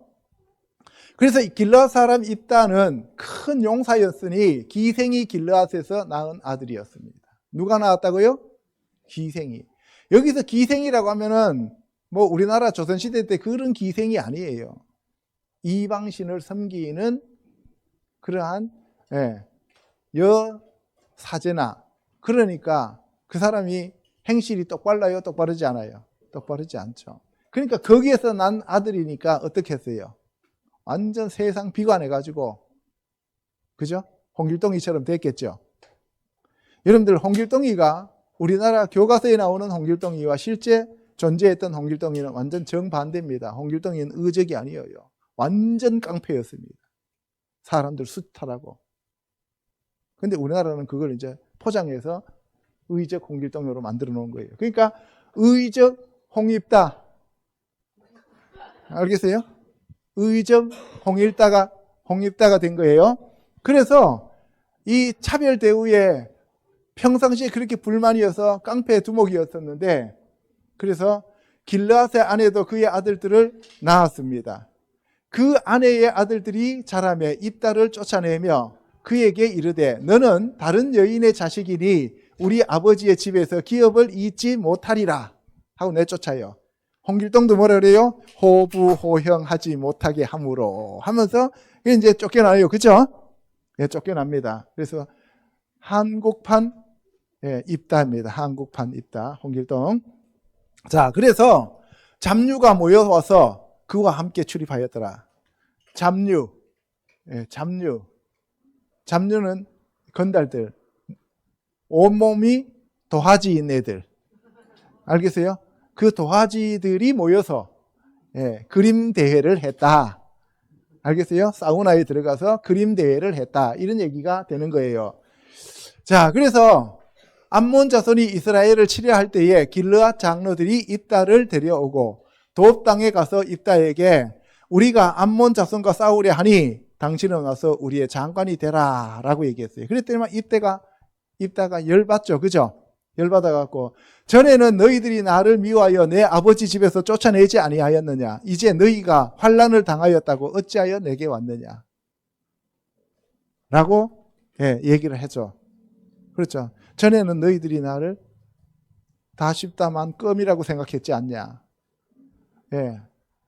그래서 길르앗 사람 입다는 큰 용사였으니 기생이 길르앗에서 낳은 아들이었습니다. 누가 낳았다고요? 기생이. 여기서 기생이라고 하면은 뭐 우리나라 조선시대 때 그런 기생이 아니에요. 이방신을 섬기는 그러한 여사제나, 그러니까 그 사람이 행실이 똑발라요? 똑바르지 않아요? 똑바르지 않죠. 그러니까 거기에서 난 아들이니까 어떻게 했어요? 완전 세상 비관해가지고, 그죠? 홍길동이처럼 됐겠죠. 여러분들 홍길동이가 우리나라 교과서에 나오는 홍길동이와 실제 존재했던 홍길동이는 완전 정반대입니다. 홍길동이는 의적이 아니에요. 완전 깡패였습니다. 사람들 수탈하고. 근데 우리나라는 그걸 이제 포장해서 의적 홍길동으로 만들어 놓은 거예요. 그러니까 의적 홍입다. 알겠어요? 의적 홍입다가 된 거예요. 그래서 이 차별 대우에 평상시에 그렇게 불만이어서 깡패 두목이었었는데, 그래서 길르앗의 아내도 그의 아들들을 낳았습니다. 그 아내의 아들들이 자라매 입다를 쫓아내며 그에게 이르되 너는 다른 여인의 자식이니 우리 아버지의 집에서 기업을 잇지 못하리라 하고 내쫓아요. 홍길동도 뭐라 그래요? 호부호형하지 못하게 함으로 하면서 이제 쫓겨나요. 그죠? 예, 쫓겨납니다. 그래서 한국판 입다입니다. 한국판 입다 홍길동. 자, 그래서 잡류가 모여와서 그와 함께 출입하였더라. 잡류는 건달들, 온몸이 도화지인 애들. 알겠어요? 그 도화지들이 모여서 그림 대회를 했다. 알겠어요? 사우나에 들어가서 그림 대회를 했다. 이런 얘기가 되는 거예요. 자, 그래서 암몬 자손이 이스라엘을 치려할 때에 길르앗 장로들이 입다를 데려오고 돕 땅에 가서 입다에게 우리가 암몬 자손과 싸우려 하니 당신은 와서 우리의 장관이 되라 라고 얘기했어요. 그랬더니 입다가 열받죠. 그죠? 열받아갖고 전에는 너희들이 나를 미워하여 내 아버지 집에서 쫓아내지 아니하였느냐? 이제 너희가 환난을 당하였다고 어찌하여 내게 왔느냐? 라고 얘기를 해줘. 그렇죠. 전에는 너희들이 나를 다 쉽다만 껌이라고 생각했지 않냐?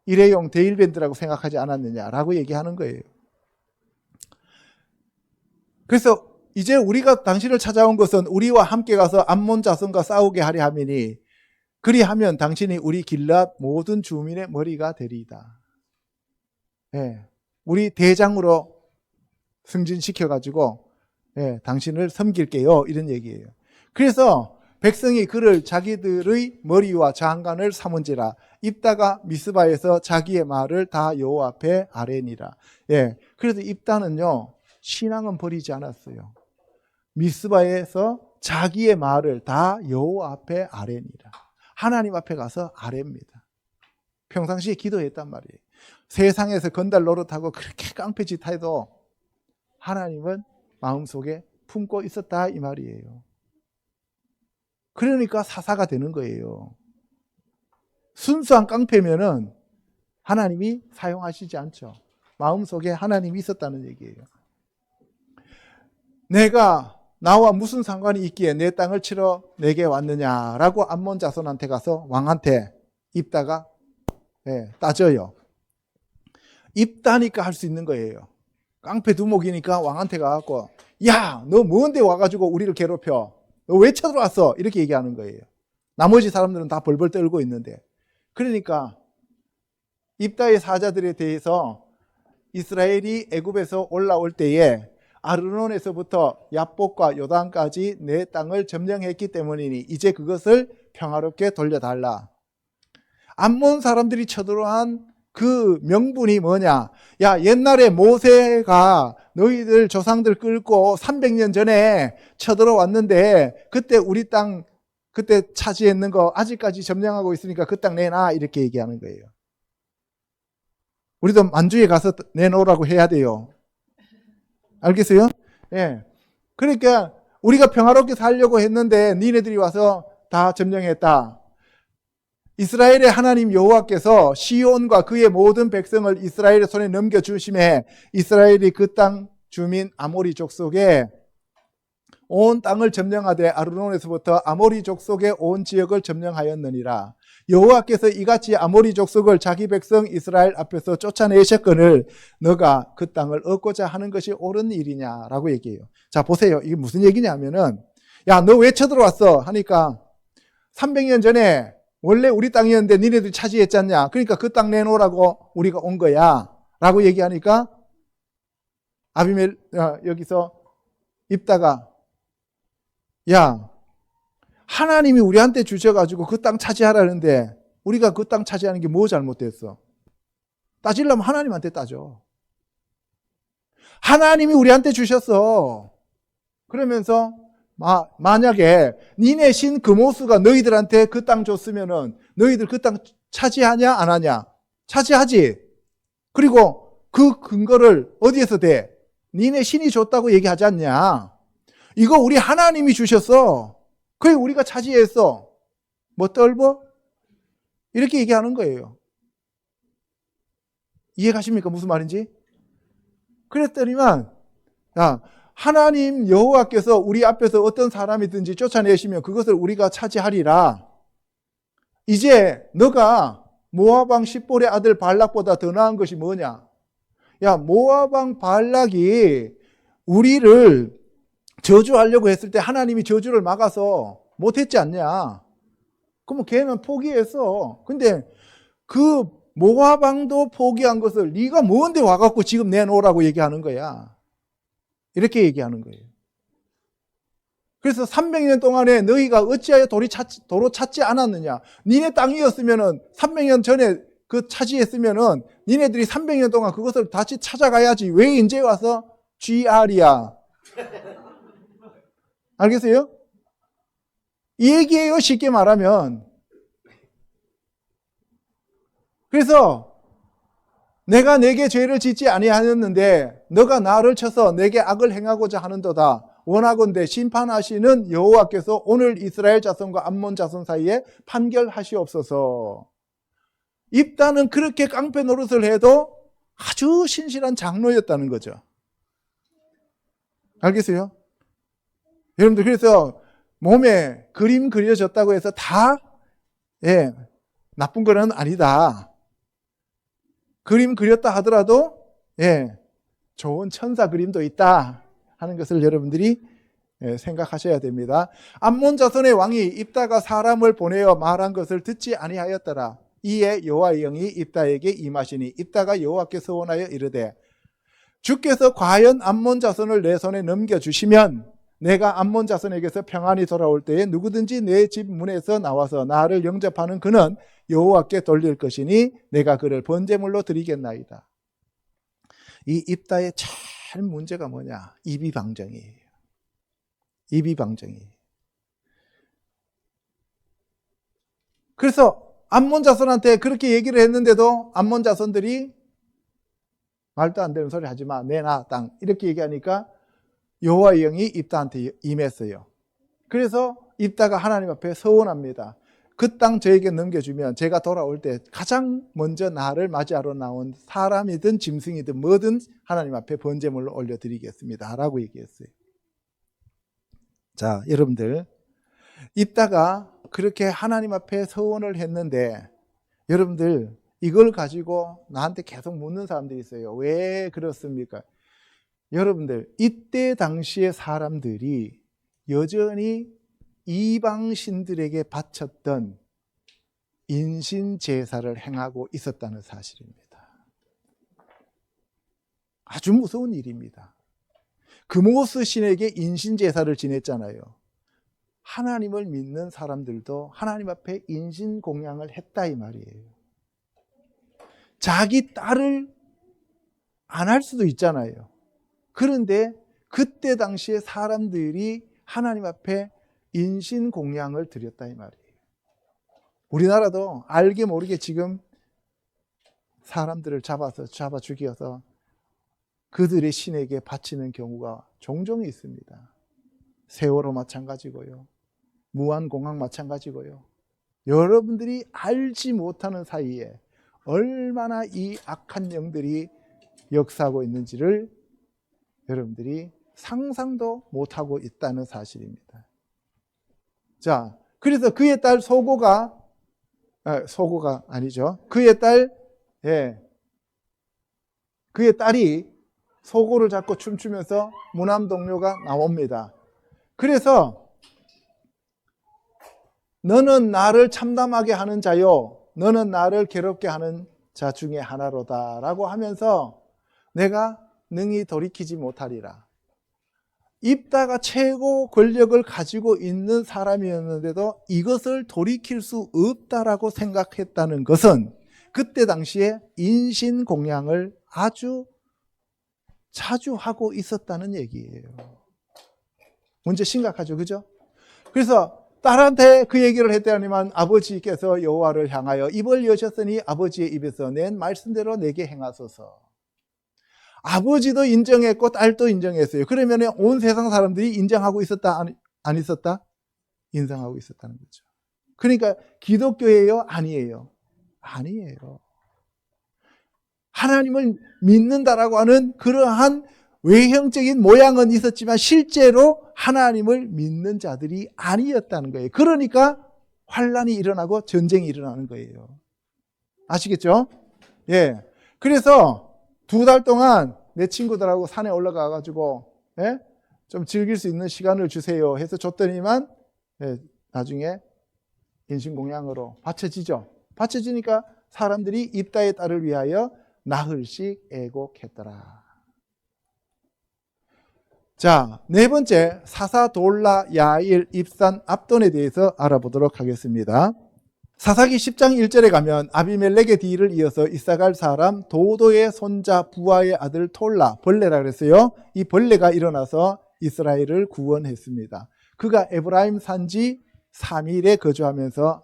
일회용 데일밴드라고 생각하지 않았느냐라고 얘기하는 거예요. 그래서 이제 우리가 당신을 찾아온 것은 우리와 함께 가서 암몬 자손과 싸우게 하려 함이니 그리하면 당신이 우리 길앗 모든 주민의 머리가 되리이다. 우리 대장으로 승진시켜가지고 당신을 섬길게요. 이런 얘기예요. 그래서 백성이 그를 자기들의 머리와 장관을 삼은지라 입다가 미스바에서 자기의 말을 다 여호와 앞에 아뢰니라. 그래서 입다는요 신앙은 버리지 않았어요. 미스바에서 자기의 말을 다 여호와 앞에 아뢰니라. 하나님 앞에 가서 아뢰입니다. 평상시에 기도했단 말이에요. 세상에서 건달 노릇하고 그렇게 깡패짓 해도 하나님은 마음속에 품고 있었다 이 말이에요. 그러니까 사사가 되는 거예요. 순수한 깡패면은 하나님이 사용하시지 않죠. 마음속에 하나님이 있었다는 얘기예요. 내가 나와 무슨 상관이 있기에 내 땅을 치러 내게 왔느냐라고 암몬 자손한테 가서 왕한테 입다가 따져요. 입다니까 할 수 있는 거예요. 깡패 두목이니까 왕한테 가갖고 야, 너 뭔데 와가지고 우리를 괴롭혀? 너 왜 쳐들어왔어? 이렇게 얘기하는 거예요. 나머지 사람들은 다 벌벌 떨고 있는데. 그러니까 입다의 사자들에 대해서 이스라엘이 애굽에서 올라올 때에 아르논에서부터 야복과 요단까지 내 땅을 점령했기 때문이니 이제 그것을 평화롭게 돌려달라. 암몬 사람들이 쳐들어온 그 명분이 뭐냐? 야, 옛날에 모세가 너희들 조상들 끌고 300년 전에 쳐들어왔는데 그때 우리 땅 그때 차지했는 거 아직까지 점령하고 있으니까 그 땅 내놔 이렇게 얘기하는 거예요. 우리도 만주에 가서 내놓으라고 해야 돼요. 알겠어요? 그러니까 우리가 평화롭게 살려고 했는데 니네들이 와서 다 점령했다. 이스라엘의 하나님 여호와께서 시온과 그의 모든 백성을 이스라엘의 손에 넘겨주심에 이스라엘이 그 땅 주민 아모리 족속에 온 땅을 점령하되 아르논에서부터 아모리 족속의 온 지역을 점령하였느니라. 여호와께서 이같이 아모리 족속을 자기 백성 이스라엘 앞에서 쫓아내셨거늘 너가 그 땅을 얻고자 하는 것이 옳은 일이냐라고 얘기해요. 자, 보세요. 이게 무슨 얘기냐면은 야, 너 왜 쳐들어왔어? 하니까 300년 전에 원래 우리 땅이었는데 니네들이 차지했지 않냐? 그러니까 그 땅 내놓으라고 우리가 온 거야 라고 얘기하니까 여기서 입다가 야, 하나님이 우리한테 주셔가지고 그 땅 차지하라는데 우리가 그 땅 차지하는 게 뭐 잘못됐어? 따지려면 하나님한테 따져. 하나님이 우리한테 주셨어. 그러면서 만약에 니네 신 그모스가 너희들한테 그 땅 줬으면은 너희들 그 땅 차지하냐 안 하냐? 차지하지. 그리고 그 근거를 어디에서 대? 니네 신이 줬다고 얘기하지 않냐? 이거 우리 하나님이 주셨어. 그게 우리가 차지했어. 뭐 떨보? 이렇게 얘기하는 거예요. 이해가십니까? 무슨 말인지? 그랬더니만 하나님 여호와께서 우리 앞에서 어떤 사람이든지 쫓아내시면 그것을 우리가 차지하리라. 이제 너가 모압 왕 십볼의 아들 발락보다 더 나은 것이 뭐냐? 모압 왕 발락이 우리를 저주하려고 했을 때 하나님이 저주를 막아서 못했지 않냐? 그러면 걔는 포기했어. 근데 그 모압 왕도 포기한 것을 네가 뭔데 와갖고 지금 내놓으라고 얘기하는 거야. 이렇게 얘기하는 거예요. 그래서 300년 동안에 너희가 어찌하여 도로 찾지 않았느냐? 니네 땅이었으면은 300년 전에 그 차지했으면은 니네들이 300년 동안 그것을 다시 찾아가야지. 왜 이제 와서 GR이야? 알겠어요? 이 얘기예요, 쉽게 말하면. 그래서 내가 내게 죄를 짓지 아니하였는데 너가 나를 쳐서 내게 악을 행하고자 하는도다. 원하건대 심판하시는 여호와께서 오늘 이스라엘 자손과 암몬 자손 사이에 판결하시옵소서. 입다는 그렇게 깡패 노릇을 해도 아주 신실한 장로였다는 거죠. 알겠어요? 여러분들, 그래서 몸에 그림 그려졌다고 해서 다 나쁜 거는 아니다. 그림 그렸다 하더라도 좋은 천사 그림도 있다 하는 것을 여러분들이 생각하셔야 됩니다. 암몬 자손의 왕이 입다가 사람을 보내어 말한 것을 듣지 아니하였더라. 이에 여호와의 영이 입다에게 임하시니 입다가 여호와께 서원하여 이르되 주께서 과연 암몬 자손을 내 손에 넘겨주시면 내가 암몬 자손에게서 평안히 돌아올 때에 누구든지 내 집 문에서 나와서 나를 영접하는 그는 여호와께 돌릴 것이니 내가 그를 번제물로 드리겠나이다. 이 입다의 제일 문제가 뭐냐? 이비방정이에요. 이비방정이에요. 그래서 암몬 자손한테 그렇게 얘기를 했는데도 암몬 자손들이 말도 안 되는 소리 하지 마. 내놔 땅. 이렇게 얘기하니까 여호와의 영이 입다한테 임했어요. 그래서 입다가 하나님 앞에 서원합니다. 그 땅 저에게 넘겨주면 제가 돌아올 때 가장 먼저 나를 맞이하러 나온 사람이든 짐승이든 뭐든 하나님 앞에 번제물로 올려드리겠습니다 라고 얘기했어요. 자, 여러분들, 입다가 그렇게 하나님 앞에 서원을 했는데 여러분들 이걸 가지고 나한테 계속 묻는 사람들이 있어요. 왜 그렇습니까? 여러분들, 이때 당시의 사람들이 여전히 이방신들에게 바쳤던 인신제사를 행하고 있었다는 사실입니다. 아주 무서운 일입니다. 그모스 신에게 인신제사를 지냈잖아요. 하나님을 믿는 사람들도 하나님 앞에 인신공양을 했다 이 말이에요. 자기 딸을 안 할 수도 있잖아요. 그런데 그때 당시에 사람들이 하나님 앞에 인신공양을 드렸다 이 말이에요. 우리나라도 알게 모르게 지금 사람들을 잡아 죽여서 그들의 신에게 바치는 경우가 종종 있습니다. 세월호 마찬가지고요. 무한공항 마찬가지고요. 여러분들이 알지 못하는 사이에 얼마나 이 악한 영들이 역사하고 있는지를 여러분들이 상상도 못하고 있다는 사실입니다. 자, 그래서 그의 딸 소고가 아니죠. 그의 딸이 소고를 잡고 춤추면서 무남동료가 나옵니다. 그래서 너는 나를 참담하게 하는 자요, 너는 나를 괴롭게 하는 자 중에 하나로다 라고 하면서 내가 능히 돌이키지 못하리라. 입다가 최고 권력을 가지고 있는 사람이었는데도 이것을 돌이킬 수 없다라고 생각했다는 것은 그때 당시에 인신공양을 아주 자주 하고 있었다는 얘기예요. 문제 심각하죠. 그죠? 그래서 딸한테 그 얘기를 했더니만 아버지께서 여호와를 향하여 입을 여셨으니 아버지의 입에서 낸 말씀대로 내게 행하소서. 아버지도 인정했고 딸도 인정했어요. 그러면 온 세상 사람들이 인정하고 있었다, 안 있었다? 인정하고 있었다는 거죠. 그러니까 기독교예요? 아니에요? 아니에요. 하나님을 믿는다라고 하는 그러한 외형적인 모양은 있었지만 실제로 하나님을 믿는 자들이 아니었다는 거예요. 그러니까 환란이 일어나고 전쟁이 일어나는 거예요. 아시겠죠? 예. 그래서 2달 동안 내 친구들하고 산에 올라가 가지고 예? 좀 즐길 수 있는 시간을 주세요 해서 줬더니만 예, 나중에 인신공양으로 바쳐지죠. 바쳐지니까 사람들이 입다의 딸을 위하여 나흘씩 애곡했더라. 자, 네 번째 사사, 돌라, 야일, 입산, 압돈에 대해서 알아보도록 하겠습니다. 사사기 10장 1절에 가면 아비멜렉의 뒤를 이어서 이사갈 사람 도도의 손자 부하의 아들 톨라, 벌레라 그랬어요. 이 벌레가 일어나서 이스라엘을 구원했습니다. 그가 에브라임 산지 3일에 거주하면서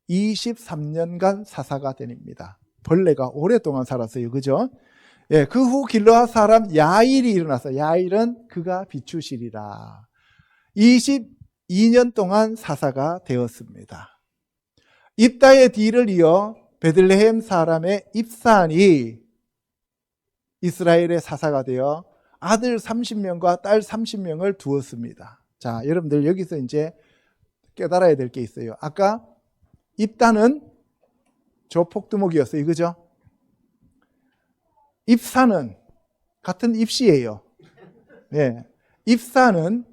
23년간 사사가 됩니다. 벌레가 오랫동안 살았어요. 그죠? 예, 그 후 길르앗 사람 야일이 일어나서 야일은 그가 비추시리라. 22년 동안 사사가 되었습니다. 입다의 뒤를 이어 베들레헴 사람의 입산이 이스라엘의 사사가 되어 아들 30명과 딸 30명을 두었습니다. 자, 여러분들 여기서 이제 깨달아야 될 게 있어요. 아까 입다는 조폭두목이었어요. 그죠? 입사는 같은 입시예요. 네. 입사는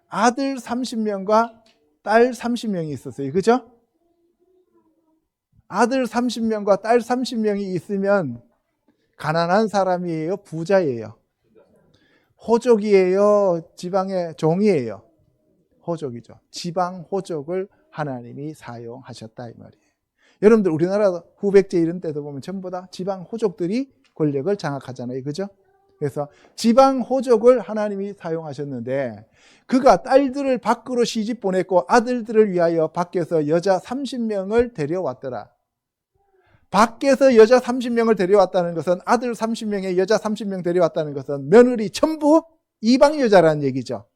아들 30명과 딸 30명이 있었어요. 그죠? 아들 30명과 딸 30명이 있으면 가난한 사람이에요? 부자예요? 호족이에요? 지방의 종이에요? 호족이죠. 지방 호족을 하나님이 사용하셨다 이 말이에요. 여러분들 우리나라 후백제 이런 때도 보면 전부 다 지방 호족들이 권력을 장악하잖아요. 그죠? 그래서 지방 호족을 하나님이 사용하셨는데 그가 딸들을 밖으로 시집 보냈고 아들들을 위하여 밖에서 여자 30명을 데려왔더라. 밖에서 여자 30명을 데려왔다는 것은 아들 30명에 여자 30명 데려왔다는 것은 며느리 전부 이방 여자라는 얘기죠.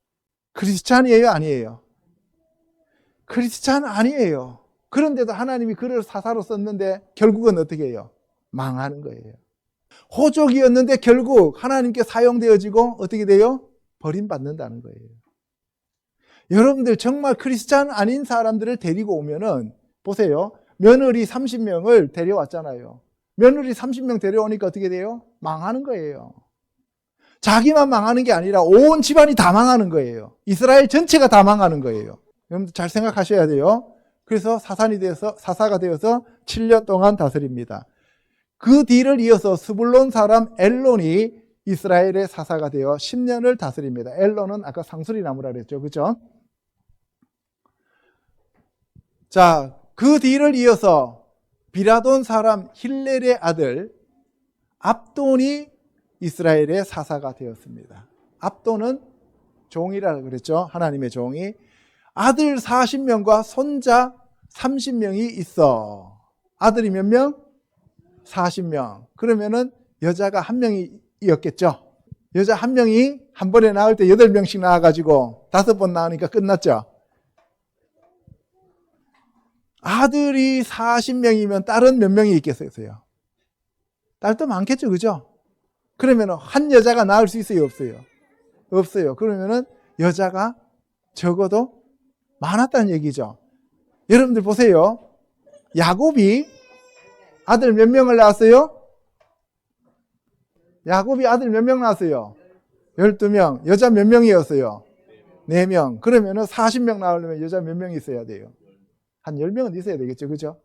크리스찬이에요? 아니에요? 크리스찬 아니에요. 그런데도 하나님이 그를 사사로 썼는데 결국은 어떻게 해요? 망하는 거예요. 호족이었는데 결국 하나님께 사용되어지고 어떻게 돼요? 버림받는다는 거예요. 여러분들 정말 크리스찬 아닌 사람들을 데리고 오면은 보세요. 며느리 30명을 데려왔잖아요. 며느리 30명 데려오니까 어떻게 돼요? 망하는 거예요. 자기만 망하는 게 아니라 온 집안이 다 망하는 거예요. 이스라엘 전체가 다 망하는 거예요. 여러분들 잘 생각하셔야 돼요. 그래서 사사가 되어서 7년 동안 다스립니다. 그 뒤를 이어서 스불론 사람 엘론이 이스라엘의 사사가 되어 10년을 다스립니다. 엘론은 아까 상수리 나무라 그랬죠. 그죠? 자, 그 뒤를 이어서 비라돈 사람 힐렐의 아들 압돈이 이스라엘의 사사가 되었습니다. 압돈은 종이라고 그랬죠. 하나님의 종이. 아들 40명과 손자 30명이 있어. 아들이 몇 명? 40명. 그러면은 여자가 한 명이었겠죠. 여자 한 명이 한 번에 낳을 때 8명씩 낳아가지고 5번 낳으니까 끝났죠. 아들이 40명이면 딸은 몇 명이 있겠어요? 딸도 많겠죠. 그죠? 그러면 한 여자가 낳을 수 있어요? 없어요? 없어요. 그러면은 여자가 적어도 많았다는 얘기죠. 여러분들 보세요. 야곱이 아들 몇 명을 낳았어요? 야곱이 아들 몇 명 낳았어요? 12명. 여자 몇 명이었어요? 4명. 그러면은 40명 낳으려면 여자 몇 명이 있어야 돼요? 한 10명은 있어야 되겠죠. 그죠?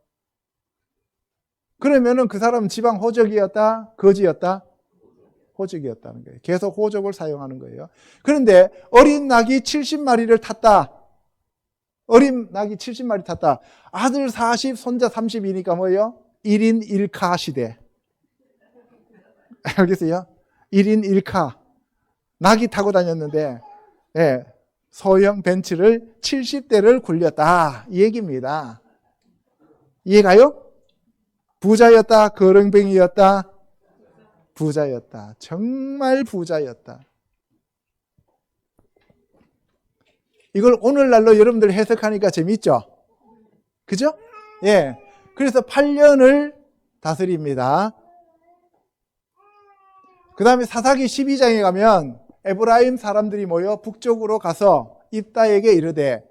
그러면은 그 사람은 지방 호족이었다? 거지였다? 호족이었다는 거예요. 계속 호족을 사용하는 거예요. 그런데 어린 낙이 70마리를 탔다. 어린 낙이 70마리 탔다. 아들 40, 손자 30이니까 뭐예요? 1인 1카 시대. 알겠어요? 1인 1카. 낙이 타고 다녔는데, 예, 소형 벤츠를 70대를 굴렸다 이 얘기입니다. 이해가요? 부자였다, 거렁뱅이였다, 부자였다. 정말 부자였다. 이걸 오늘날로 여러분들 해석하니까 재밌죠? 그죠? 예. 그래서 8년을 다스립니다. 그 다음에 사사기 12장에 가면 에브라임 사람들이 모여 북쪽으로 가서 입다에게 이르되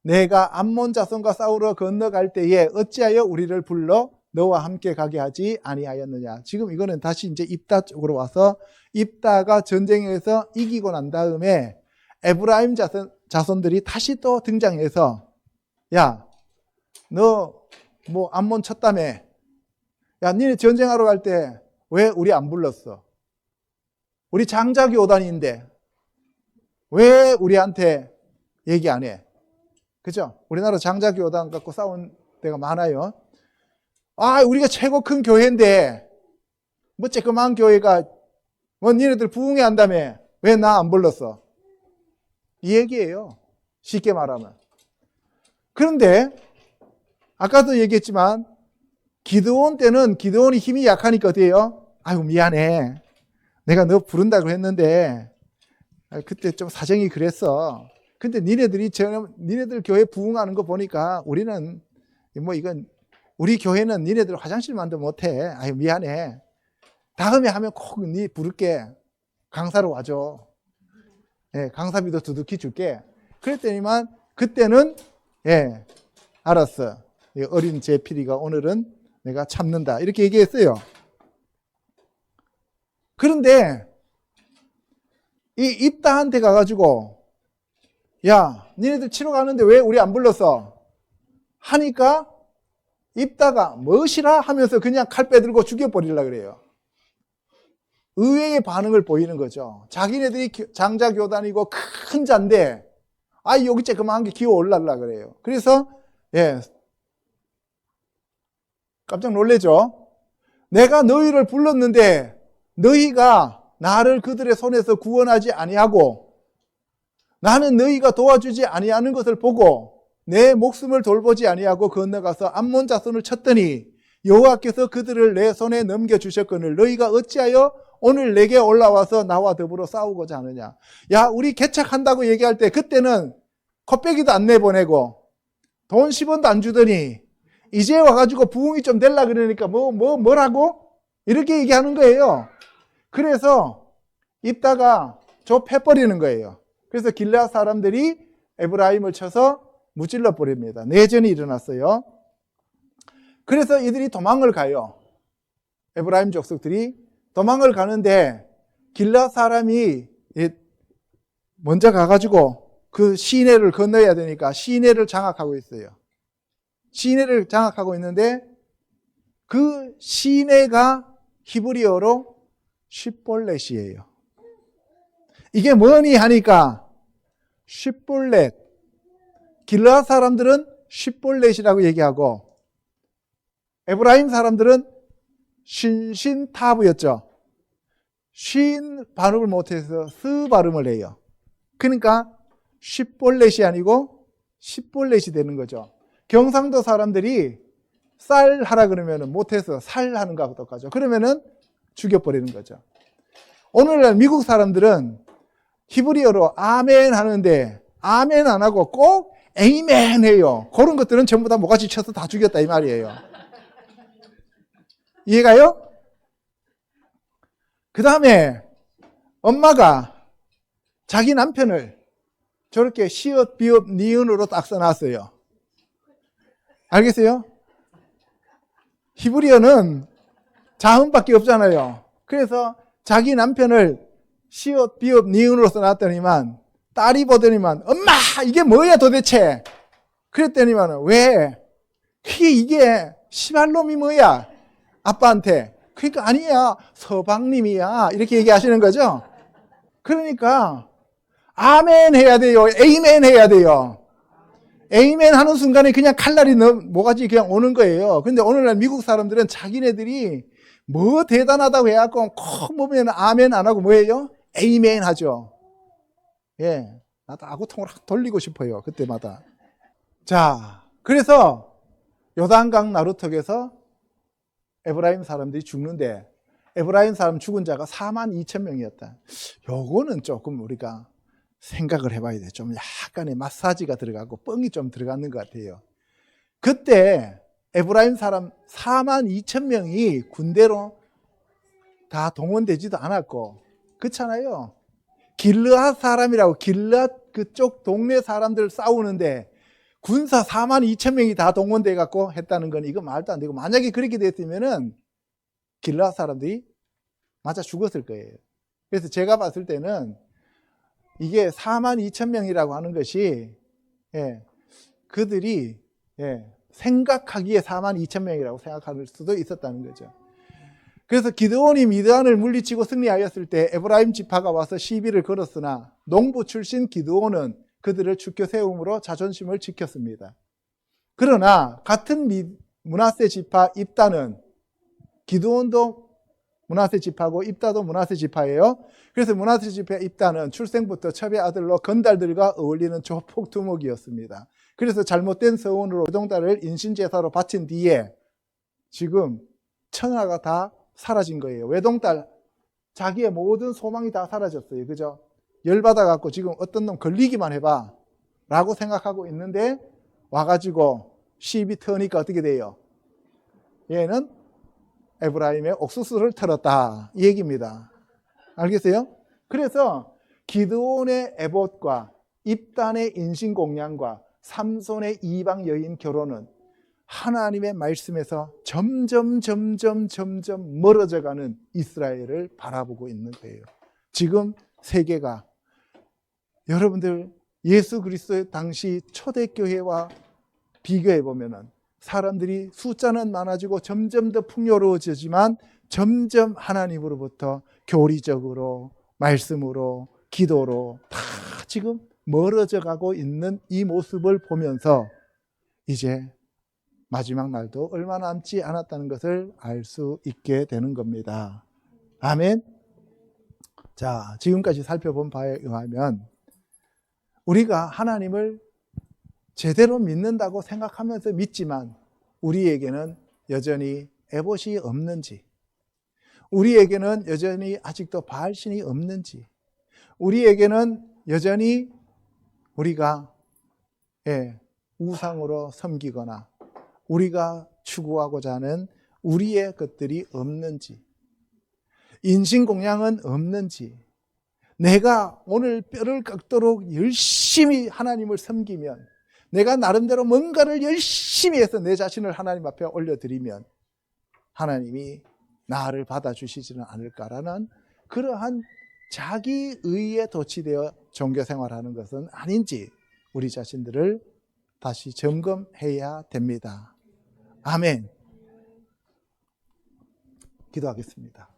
내가 암몬 자손과 싸우러 건너갈 때에 어찌하여 우리를 불러 너와 함께 가게 하지 아니하였느냐. 지금 이거는 다시 이제 입다 쪽으로 와서 입다가 전쟁에서 이기고 난 다음에 에브라임 자손들이 다시 또 등장해서 야, 너 뭐 암몬 쳤다며. 야, 니네 전쟁하러 갈 때 왜 우리 안 불렀어? 우리 장자 교단인데 왜 우리한테 얘기 안 해? 그죠? 우리나라 장자 교단 갖고 싸운 데가 많아요. 아, 우리가 최고 큰 교회인데 뭐 쬐끄만 교회가 뭐 니네들 부흥회 한다며 왜 나 안 불렀어? 이 얘기예요. 쉽게 말하면. 그런데 아까도 얘기했지만 기드온 때는 기드온이 힘이 약하니까 어때요? 아유 미안해. 내가 너 부른다고 했는데 그때 좀 사정이 그랬어. 근데 니네들 교회 부흥하는 거 보니까 우리는 뭐 이건 우리 교회는 니네들 화장실만도 못해. 아유 미안해. 다음에 하면 꼭 니 부를게. 강사로 와줘. 예, 강사비도 두둑히 줄게. 그랬더니만 그때는 예, 알았어. 어린 제필이가 오늘은 내가 참는다. 이렇게 얘기했어요. 그런데 이 입다한테 가가지고 야, 니네들 치러 가는데 왜 우리 안 불렀어? 하니까 입다가 무엇이라 하면서 그냥 칼 빼들고 죽여버리려고 그래요. 의외의 반응을 보이는 거죠. 자기네들이 장자교단이고 큰 자인데 아 여기 쬐그만 게 기어 올라려고 그래요. 그래서 예, 깜짝 놀래죠. 내가 너희를 불렀는데 너희가 나를 그들의 손에서 구원하지 아니하고 나는 너희가 도와주지 아니하는 것을 보고 내 목숨을 돌보지 아니하고 건너가서 암몬 자손을 쳤더니 여호와께서 그들을 내 손에 넘겨주셨거늘 너희가 어찌하여 오늘 내게 올라와서 나와 더불어 싸우고자 하느냐. 야, 우리 개척한다고 얘기할 때 그때는 콧배기도 안 내보내고 돈 10원도 안 주더니 이제 와가지고 부흥이 좀 될라 그러니까 뭐라고? 이렇게 얘기하는 거예요. 그래서 입다가 좁혀버리는 거예요. 그래서 길르앗 사람들이 에브라임을 쳐서 무찔러 버립니다. 내전이 일어났어요. 그래서 이들이 도망을 가요. 에브라임 족속들이 도망을 가는데 길르앗 사람이 먼저 가가지고 그 시내를 건너야 되니까 시내를 장악하고 있어요. 시내를 장악하고 있는데 그 시내가 히브리어로 쉿볼렛이에요. 이게 뭐니 하니까 쉿볼렛. 길르앗 사람들은 쉿볼렛이라고 얘기하고 에브라임 사람들은 신신타브였죠. 쉰 발음을 못해서 스 발음을 해요. 그러니까 쉿볼렛이 아니고 쉿볼렛이 되는 거죠. 경상도 사람들이 쌀 하라 그러면 못해서 살 하는 거하고 똑같죠. 그러면은 죽여버리는 거죠. 오늘날 미국 사람들은 히브리어로 아멘 하는데 아멘 안 하고 꼭 에이멘 해요. 그런 것들은 전부 다 모가지 쳐서 다 죽였다 이 말이에요. 이해가요? 그 다음에 엄마가 자기 남편을 저렇게 시옷, 비옷, 니은으로 딱 써놨어요. 알겠어요? 히브리어는 자음밖에 없잖아요. 그래서 자기 남편을 시옷, 비옷, 니은으로 써놨더니만 딸이 보더니만 엄마 이게 뭐야 도대체? 그랬더니만 왜? 이게 시발놈이 뭐야? 아빠한테. 그러니까 아니야 서방님이야 이렇게 얘기하시는 거죠. 그러니까 아멘 해야 돼요. 에이멘 해야 돼요. 에이멘 하는 순간에 그냥 칼날이 모가지 그냥 오는 거예요. 근데 오늘날 미국 사람들은 자기네들이 뭐 대단하다고 해갖고 콕 보면 아멘 안 하고 뭐예요? 에이멘 하죠. 예. 나도 아구통을 확 돌리고 싶어요. 그때마다. 자, 그래서 요단강 나루턱에서 에브라임 사람들이 죽는데 에브라임 사람 죽은 자가 42,000명이었다. 요거는 조금 우리가 생각을 해봐야 돼. 좀 약간의 마사지가 들어가고 뻥이 좀 들어가는 것 같아요. 그때 에브라임 사람 42,000명이 군대로 다 동원되지도 않았고, 그렇잖아요. 길르앗 사람이라고 길르앗 그쪽 동네 사람들 싸우는데 군사 42,000명이 다 동원돼 갖고 했다는 건 이거 말도 안 되고, 만약에 그렇게 됐으면은 길르앗 사람들이 맞아 죽었을 거예요. 그래서 제가 봤을 때는 이게 42,000명이라고 하는 것이 그들이 생각하기에 42,000명이라고 생각할 수도 있었다는 거죠. 그래서 기드온이 미드안을 물리치고 승리하였을 때 에브라임 지파가 와서 시비를 걸었으나 농부 출신 기드온은 그들을 추켜 세움으로 자존심을 지켰습니다. 그러나 같은 므낫세 지파 입다는, 기드온도 므낫세 지파고 입다도 므낫세 지파예요. 그래서 므낫세 지파 입다는 출생부터 첩의 아들로 건달들과 어울리는 조폭 두목이었습니다. 그래서 잘못된 서원으로 외동딸을 인신제사로 바친 뒤에 지금 천하가 다 사라진 거예요. 외동딸, 자기의 모든 소망이 다 사라졌어요. 그죠? 열받아갖고 지금 어떤 놈 걸리기만 해봐 라고 생각하고 있는데 와가지고 시비 터니까 어떻게 돼요? 얘는 에브라임의 옥수수를 털었다, 이 얘기입니다. 알겠어요? 그래서 기드온의 에봇과 입단의 인신공양과 삼손의 이방 여인 결혼은 하나님의 말씀에서 점점 멀어져가는 이스라엘을 바라보고 있는 거예요. 지금 세계가, 여러분들 예수 그리스도의 당시 초대교회와 비교해 보면은 사람들이 숫자는 많아지고 점점 더 풍요로워지지만 점점 하나님으로부터 교리적으로, 말씀으로, 기도로 다 지금 멀어져 가고 있는 이 모습을 보면서 이제 마지막 날도 얼마 남지 않았다는 것을 알 수 있게 되는 겁니다. 아멘. 자, 지금까지 살펴본 바에 의하면 우리가 하나님을 제대로 믿는다고 생각하면서 믿지만 우리에게는 여전히 에봇이 없는지, 우리에게는 여전히 아직도 바알신이 없는지, 우리에게는 여전히 우리가 우상으로 섬기거나 우리가 추구하고자 하는 우리의 것들이 없는지, 인신공양은 없는지, 내가 오늘 뼈를 깎도록 열심히 하나님을 섬기면, 내가 나름대로 뭔가를 열심히 해서 내 자신을 하나님 앞에 올려드리면 하나님이 나를 받아주시지는 않을까라는 그러한 자기의에 도취되어 종교생활하는 것은 아닌지 우리 자신들을 다시 점검해야 됩니다. 아멘. 기도하겠습니다.